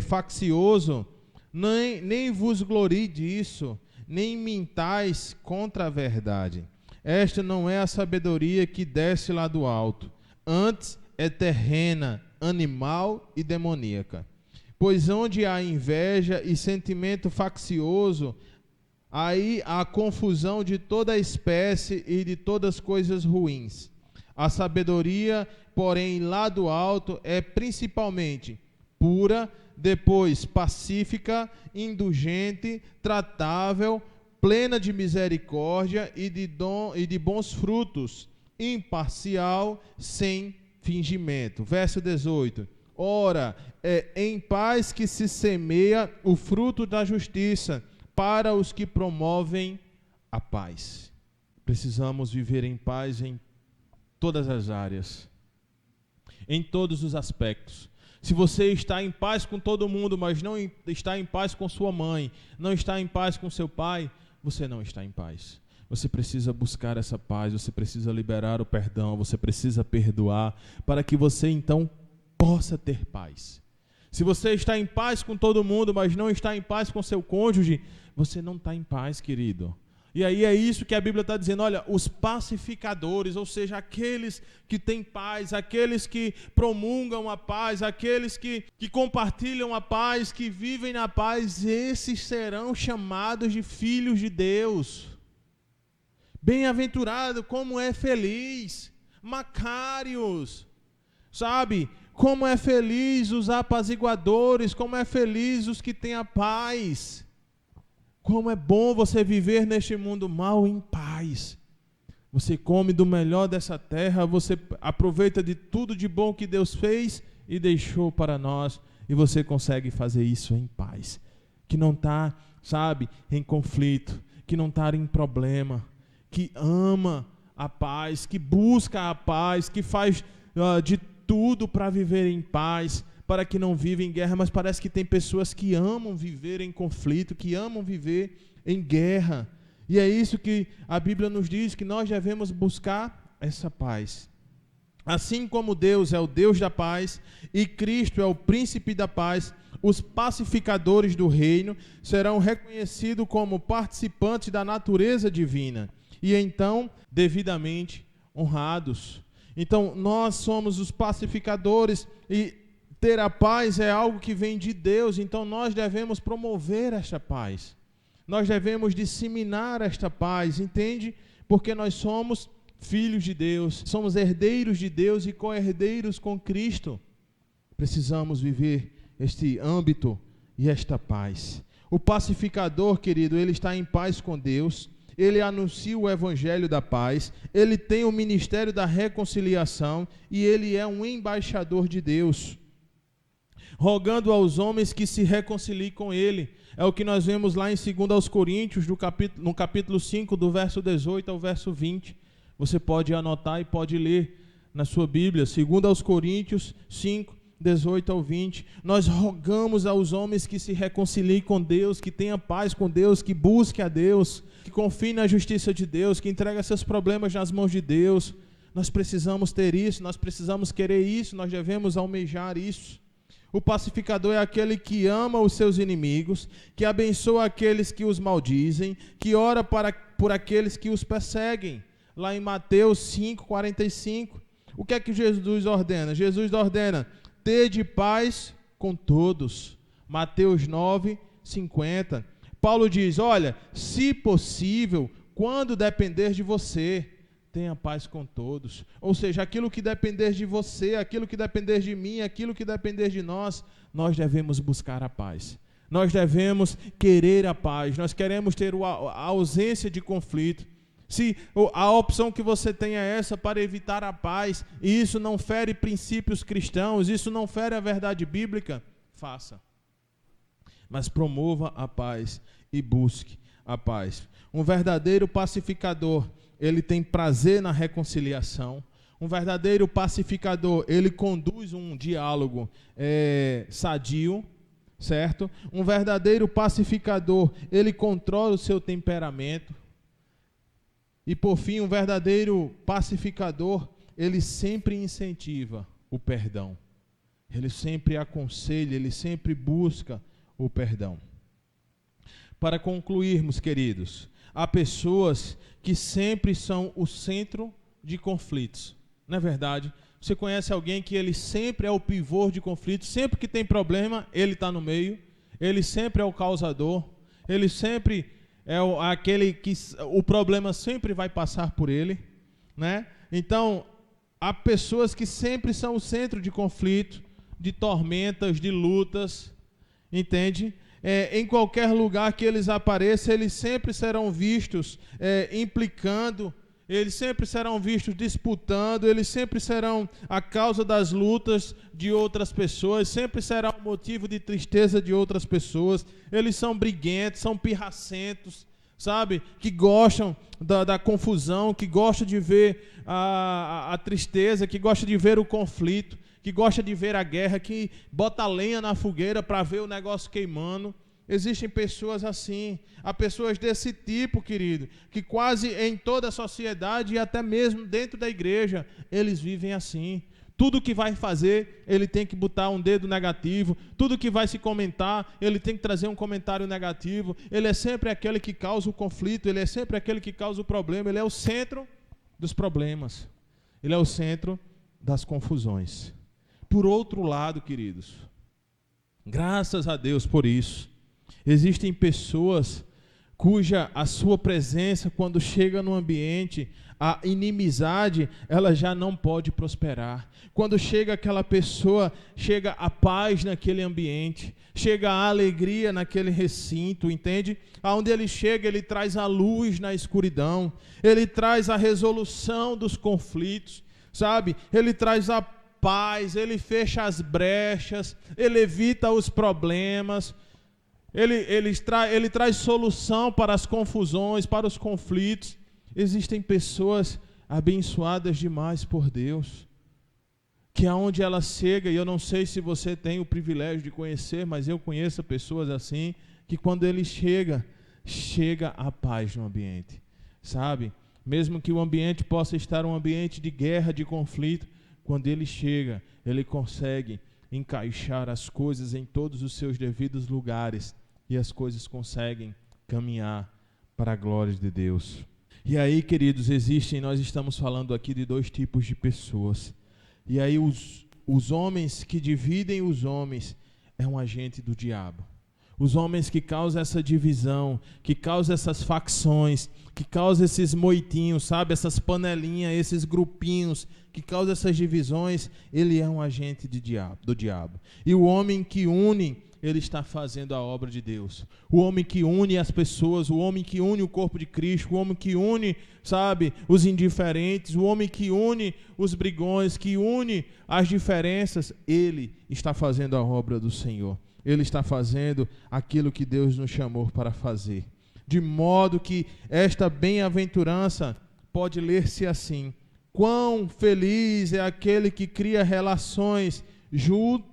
A: faccioso, nem vos glorie disso, nem mintais contra a verdade. Esta não é a sabedoria que desce lá do alto, antes é terrena, animal e demoníaca. Pois onde há inveja e sentimento faccioso, aí há confusão de toda espécie e de todas coisas ruins. A sabedoria, porém, lá do alto é principalmente pura, depois pacífica, indulgente, tratável, plena de misericórdia e de bons frutos, imparcial, sem fingimento. Verso 18. Ora, é em paz que se semeia o fruto da justiça, para os que promovem a paz. Precisamos viver em paz em todas as áreas, em todos os aspectos. Se você está em paz com todo mundo, mas não está em paz com sua mãe, não está em paz com seu pai, você não está em paz. Você precisa buscar essa paz, você precisa liberar o perdão, você precisa perdoar, para que você então possa ter paz. Se você está em paz com todo mundo, mas não está em paz com seu cônjuge, você não está em paz, querido. E aí é isso que a Bíblia está dizendo, olha, os pacificadores, ou seja, aqueles que têm paz, aqueles que promulgam a paz, aqueles que compartilham a paz, que vivem na paz, esses serão chamados de filhos de Deus. Bem-aventurado, como é feliz, Macários, sabe? Como é feliz os apaziguadores, como é feliz os que têm a paz. Como é bom você viver neste mundo mal em paz. Você come do melhor dessa terra, você aproveita de tudo de bom que Deus fez e deixou para nós, e você consegue fazer isso em paz. Que não está, sabe, em conflito, que não está em problema, que ama a paz, que busca a paz, que faz de tudo para viver em paz, para que não viva em guerra. Mas parece que tem pessoas que amam viver em conflito, que amam viver em guerra. E é isso que a Bíblia nos diz, que nós devemos buscar essa paz. Assim como Deus é o Deus da paz e Cristo é o príncipe da paz, os pacificadores do reino serão reconhecidos como participantes da natureza divina e então devidamente honrados. Então nós somos os pacificadores e ter a paz é algo que vem de Deus, então nós devemos promover esta paz. Nós devemos disseminar esta paz, entende? Porque nós somos filhos de Deus, somos herdeiros de Deus e co-herdeiros com Cristo. Precisamos viver este âmbito e esta paz. O pacificador, querido, ele está em paz com Deus, ele anuncia o evangelho da paz, ele tem o ministério da reconciliação e ele é um embaixador de Deus, rogando aos homens que se reconciliem com ele. É o que nós vemos lá em 2 Coríntios, no capítulo 5, do verso 18 ao verso 20. Você pode anotar e pode ler na sua Bíblia, 2 Coríntios 5, 18 ao 20. Nós rogamos aos homens que se reconciliem com Deus, que tenham paz com Deus, que busquem a Deus, que confiem na justiça de Deus, que entreguem seus problemas nas mãos de Deus. Nós precisamos ter isso, nós precisamos querer isso, nós devemos almejar isso. O pacificador é aquele que ama os seus inimigos, que abençoa aqueles que os maldizem, que ora por aqueles que os perseguem. Lá em Mateus 5:45, o que é que Jesus ordena? Jesus ordena, tede paz com todos. Mateus 9:50. Paulo diz, olha, se possível, quando depender de você, tenha paz com todos. Ou seja, aquilo que depender de você, aquilo que depender de mim, aquilo que depender de nós, nós devemos buscar a paz. Nós devemos querer a paz. Nós queremos ter a ausência de conflito. Se a opção que você tem é essa para evitar a paz, e isso não fere princípios cristãos, isso não fere a verdade bíblica, faça. Mas promova a paz e busque a paz. Um verdadeiro pacificador, ele tem prazer na reconciliação. Um verdadeiro pacificador, ele conduz um diálogo sadio, certo? Um verdadeiro pacificador, ele controla o seu temperamento. E por fim, um verdadeiro pacificador, ele sempre incentiva o perdão. Ele sempre aconselha, ele sempre busca o perdão. Para concluirmos, queridos, há pessoas que sempre são o centro de conflitos. Não é verdade? Você conhece alguém que ele sempre é o pivô de conflitos, sempre que tem problema, ele está no meio, ele sempre é o causador, ele sempre é aquele que o problema sempre vai passar por ele, né? Então, há pessoas que sempre são o centro de conflito, de tormentas, de lutas, entende? Em qualquer lugar que eles apareçam, eles sempre serão vistos implicando, eles sempre serão vistos disputando, eles sempre serão a causa das lutas de outras pessoas, sempre será um motivo de tristeza de outras pessoas. Eles são briguentos, são pirracentos, sabe? Que gostam da confusão, que gostam de ver a tristeza, que gostam de ver o conflito, que gosta de ver a guerra, que bota lenha na fogueira para ver o negócio queimando. Existem pessoas assim, há pessoas desse tipo, querido, que quase em toda a sociedade e até mesmo dentro da igreja, eles vivem assim. Tudo que vai fazer, ele tem que botar um dedo negativo. Tudo que vai se comentar, ele tem que trazer um comentário negativo. Ele é sempre aquele que causa o conflito, ele é sempre aquele que causa o problema. Ele é o centro dos problemas. Ele é o centro das confusões. Por outro lado, queridos, graças a Deus por isso, existem pessoas cuja a sua presença, quando chega no ambiente, a inimizade, ela já não pode prosperar. Quando chega aquela pessoa, chega a paz naquele ambiente, chega a alegria naquele recinto, entende? Aonde ele chega, ele traz a luz na escuridão, ele traz a resolução dos conflitos, sabe? Ele traz a paz, ele fecha as brechas, ele evita os problemas, ele traz solução para as confusões, para os conflitos. Existem pessoas abençoadas demais por Deus, que aonde ela chega, e eu não sei se você tem o privilégio de conhecer, mas eu conheço pessoas assim, que quando ele chega a paz no ambiente, sabe? Mesmo que o ambiente possa estar um ambiente de guerra, de conflito, quando ele chega, ele consegue encaixar as coisas em todos os seus devidos lugares, e as coisas conseguem caminhar para a glória de Deus. E aí, queridos, nós estamos falando aqui de dois tipos de pessoas. E aí os homens que dividem os homens é um agente do diabo. Os homens que causam essa divisão, que causam essas facções, que causam esses moitinhos, sabe? Essas panelinhas, esses grupinhos, que causam essas divisões, ele é um agente do diabo. E o homem que une, ele está fazendo a obra de Deus. O homem que une as pessoas, o homem que une o corpo de Cristo, o homem que une, sabe, os indiferentes, o homem que une os brigões, que une as diferenças, ele está fazendo a obra do Senhor. Ele está fazendo aquilo que Deus nos chamou para fazer. De modo que esta bem-aventurança pode ler-se assim: quão feliz é aquele que cria relações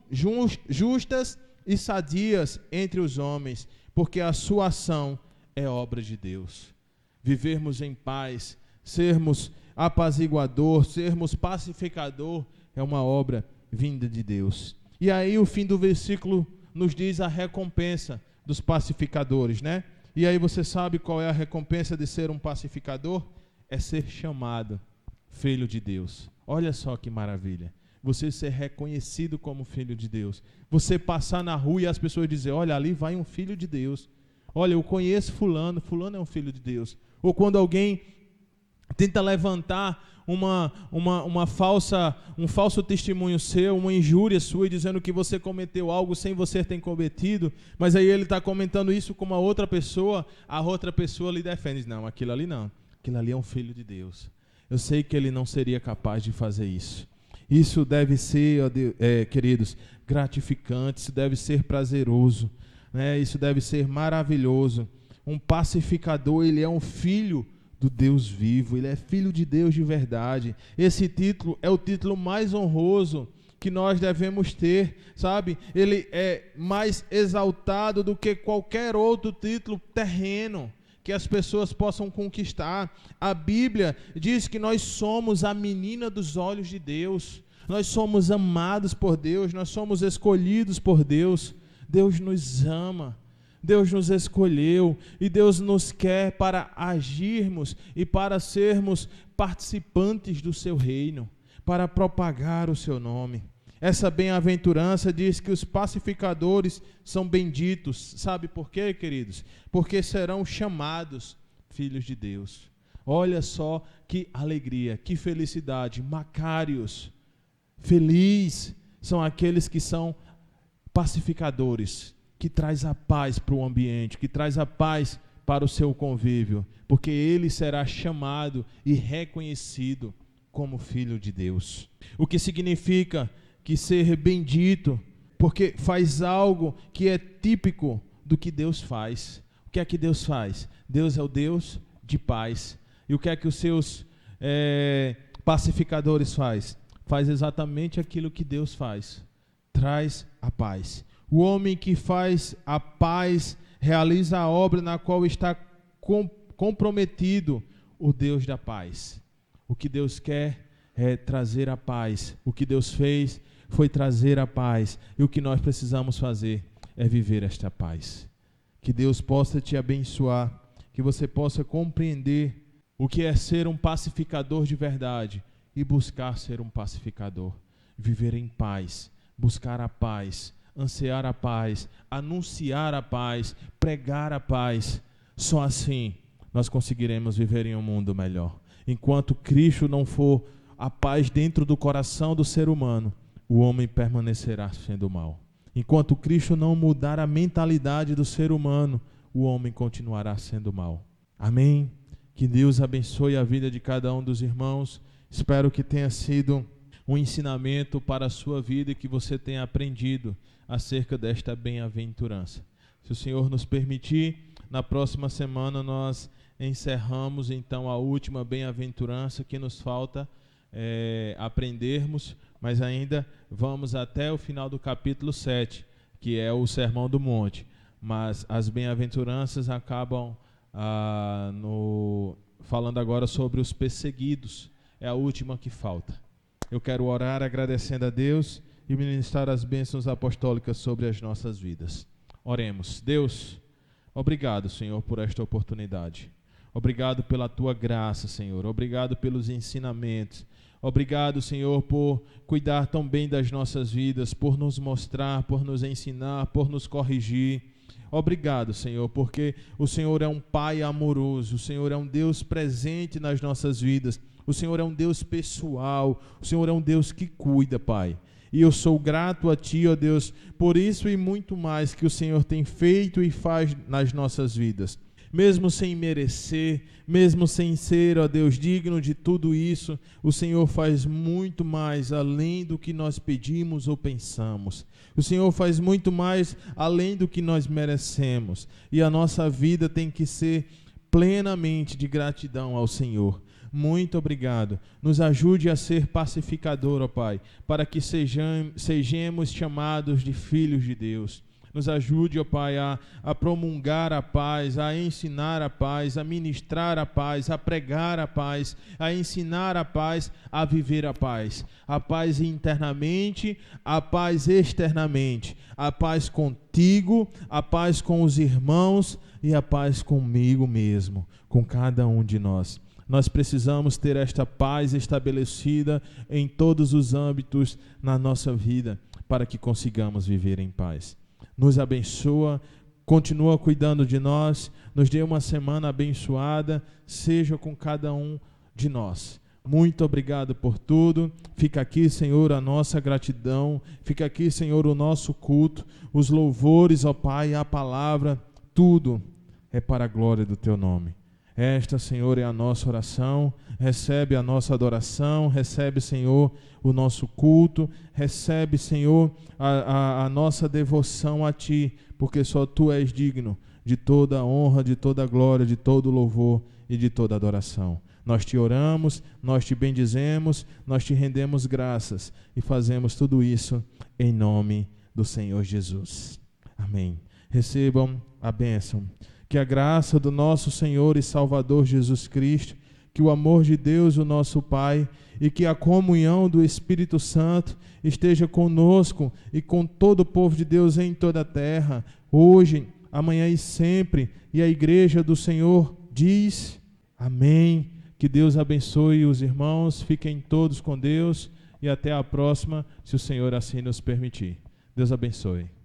A: justas e sadias entre os homens, porque a sua ação é obra de Deus. Vivermos em paz, sermos apaziguador, sermos pacificador, é uma obra vinda de Deus. E aí o fim do versículo nos diz a recompensa dos pacificadores, né? E aí você sabe qual é a recompensa de ser um pacificador? É ser chamado filho de Deus. Olha só que maravilha. Você ser reconhecido como filho de Deus. Você passar na rua e as pessoas dizem: olha, ali vai um filho de Deus. Olha, eu conheço fulano é um filho de Deus. Ou quando alguém tenta levantar um falso testemunho seu, uma injúria sua, dizendo que você cometeu algo sem você ter cometido, mas aí ele está comentando isso com uma outra pessoa, a outra pessoa lhe defende: não, aquilo ali não. aquele ali é um filho de Deus. Eu sei que ele não seria capaz de fazer isso. Isso deve ser, queridos, gratificante, isso deve ser prazeroso, né? Isso deve ser maravilhoso. Um pacificador, ele é um filho do Deus vivo, ele é filho de Deus de verdade. Esse título é o título mais honroso que nós devemos ter, sabe? Ele é mais exaltado do que qualquer outro título terreno que as pessoas possam conquistar. A Bíblia diz que nós somos a menina dos olhos de Deus, nós somos amados por Deus, nós somos escolhidos por Deus. Deus nos ama, Deus nos escolheu e Deus nos quer para agirmos e para sermos participantes do seu reino, para propagar o seu nome. Essa bem-aventurança diz que os pacificadores são benditos. Sabe por quê, queridos? Porque serão chamados filhos de Deus. Olha só que alegria, que felicidade. Macários, feliz são aqueles que são pacificadores, que traz a paz para o ambiente, que traz a paz para o seu convívio, porque ele será chamado e reconhecido como filho de Deus. O que significa que ser bendito, porque faz algo que é típico do que Deus faz. O que é que Deus faz? Deus é o Deus de paz. E o que é que os seus pacificadores faz? Faz exatamente aquilo que Deus faz. Traz a paz. O homem que faz a paz realiza a obra na qual está comprometido o Deus da paz. O que Deus quer é trazer a paz. O que Deus fez foi trazer a paz. E o que nós precisamos fazer é viver esta paz. Que Deus possa te abençoar, que você possa compreender o que é ser um pacificador de verdade e buscar ser um pacificador. Viver em paz, buscar a paz, ansiar a paz, anunciar a paz, pregar a paz. Só assim nós conseguiremos viver em um mundo melhor. Enquanto Cristo não for a paz dentro do coração do ser humano, o homem permanecerá sendo mal. Enquanto Cristo não mudar a mentalidade do ser humano, o homem continuará sendo mal. Amém? Que Deus abençoe a vida de cada um dos irmãos. Espero que tenha sido um ensinamento para a sua vida e que você tenha aprendido acerca desta bem-aventurança. Se o Senhor nos permitir, na próxima semana nós encerramos então a última bem-aventurança que nos falta aprendermos, mas ainda vamos até o final do capítulo 7, que é o Sermão do Monte. Mas as bem-aventuranças acabam falando agora sobre os perseguidos. É a última que falta. Eu quero orar agradecendo a Deus e ministrar as bênçãos apostólicas sobre as nossas vidas. Oremos. Deus, obrigado, Senhor, por esta oportunidade. Obrigado pela Tua graça, Senhor. Obrigado pelos ensinamentos. Obrigado, Senhor, por cuidar tão bem das nossas vidas, por nos mostrar, por nos ensinar, por nos corrigir. Obrigado, Senhor, porque o Senhor é um Pai amoroso, o Senhor é um Deus presente nas nossas vidas, o Senhor é um Deus pessoal, o Senhor é um Deus que cuida, Pai. E eu sou grato a Ti, ó Deus, por isso e muito mais que o Senhor tem feito e faz nas nossas vidas. Mesmo sem merecer, mesmo sem ser, ó Deus, digno de tudo isso, o Senhor faz muito mais além do que nós pedimos ou pensamos. O Senhor faz muito mais além do que nós merecemos. E a nossa vida tem que ser plenamente de gratidão ao Senhor. Muito obrigado. Nos ajude a ser pacificador, ó Pai, para que sejamos chamados de filhos de Deus. Nos ajude, ó Pai, a promulgar a paz, a ensinar a paz, a ministrar a paz, a pregar a paz, a ensinar a paz, a viver a paz. A paz internamente, a paz externamente, a paz contigo, a paz com os irmãos e a paz comigo mesmo, com cada um de nós. Nós precisamos ter esta paz estabelecida em todos os âmbitos na nossa vida, para que consigamos viver em paz. Nos abençoa, continua cuidando de nós, nos dê uma semana abençoada, seja com cada um de nós. Muito obrigado por tudo. Fica aqui, Senhor, a nossa gratidão, fica aqui, Senhor, o nosso culto, os louvores, ó Pai, a palavra, tudo é para a glória do Teu nome. Esta, Senhor, é a nossa oração. Recebe a nossa adoração, recebe, Senhor, o nosso culto, recebe, Senhor, a nossa devoção a Ti, porque só Tu és digno de toda a honra, de toda a glória, de todo o louvor e de toda a adoração. Nós Te oramos, nós Te bendizemos, nós Te rendemos graças e fazemos tudo isso em nome do Senhor Jesus. Amém. Recebam a bênção. Que a graça do nosso Senhor e Salvador Jesus Cristo, que o amor de Deus, o nosso Pai, e que a comunhão do Espírito Santo esteja conosco e com todo o povo de Deus em toda a terra, hoje, amanhã e sempre. E a igreja do Senhor diz: amém. Que Deus abençoe os irmãos, fiquem todos com Deus e até a próxima, se o Senhor assim nos permitir. Deus abençoe.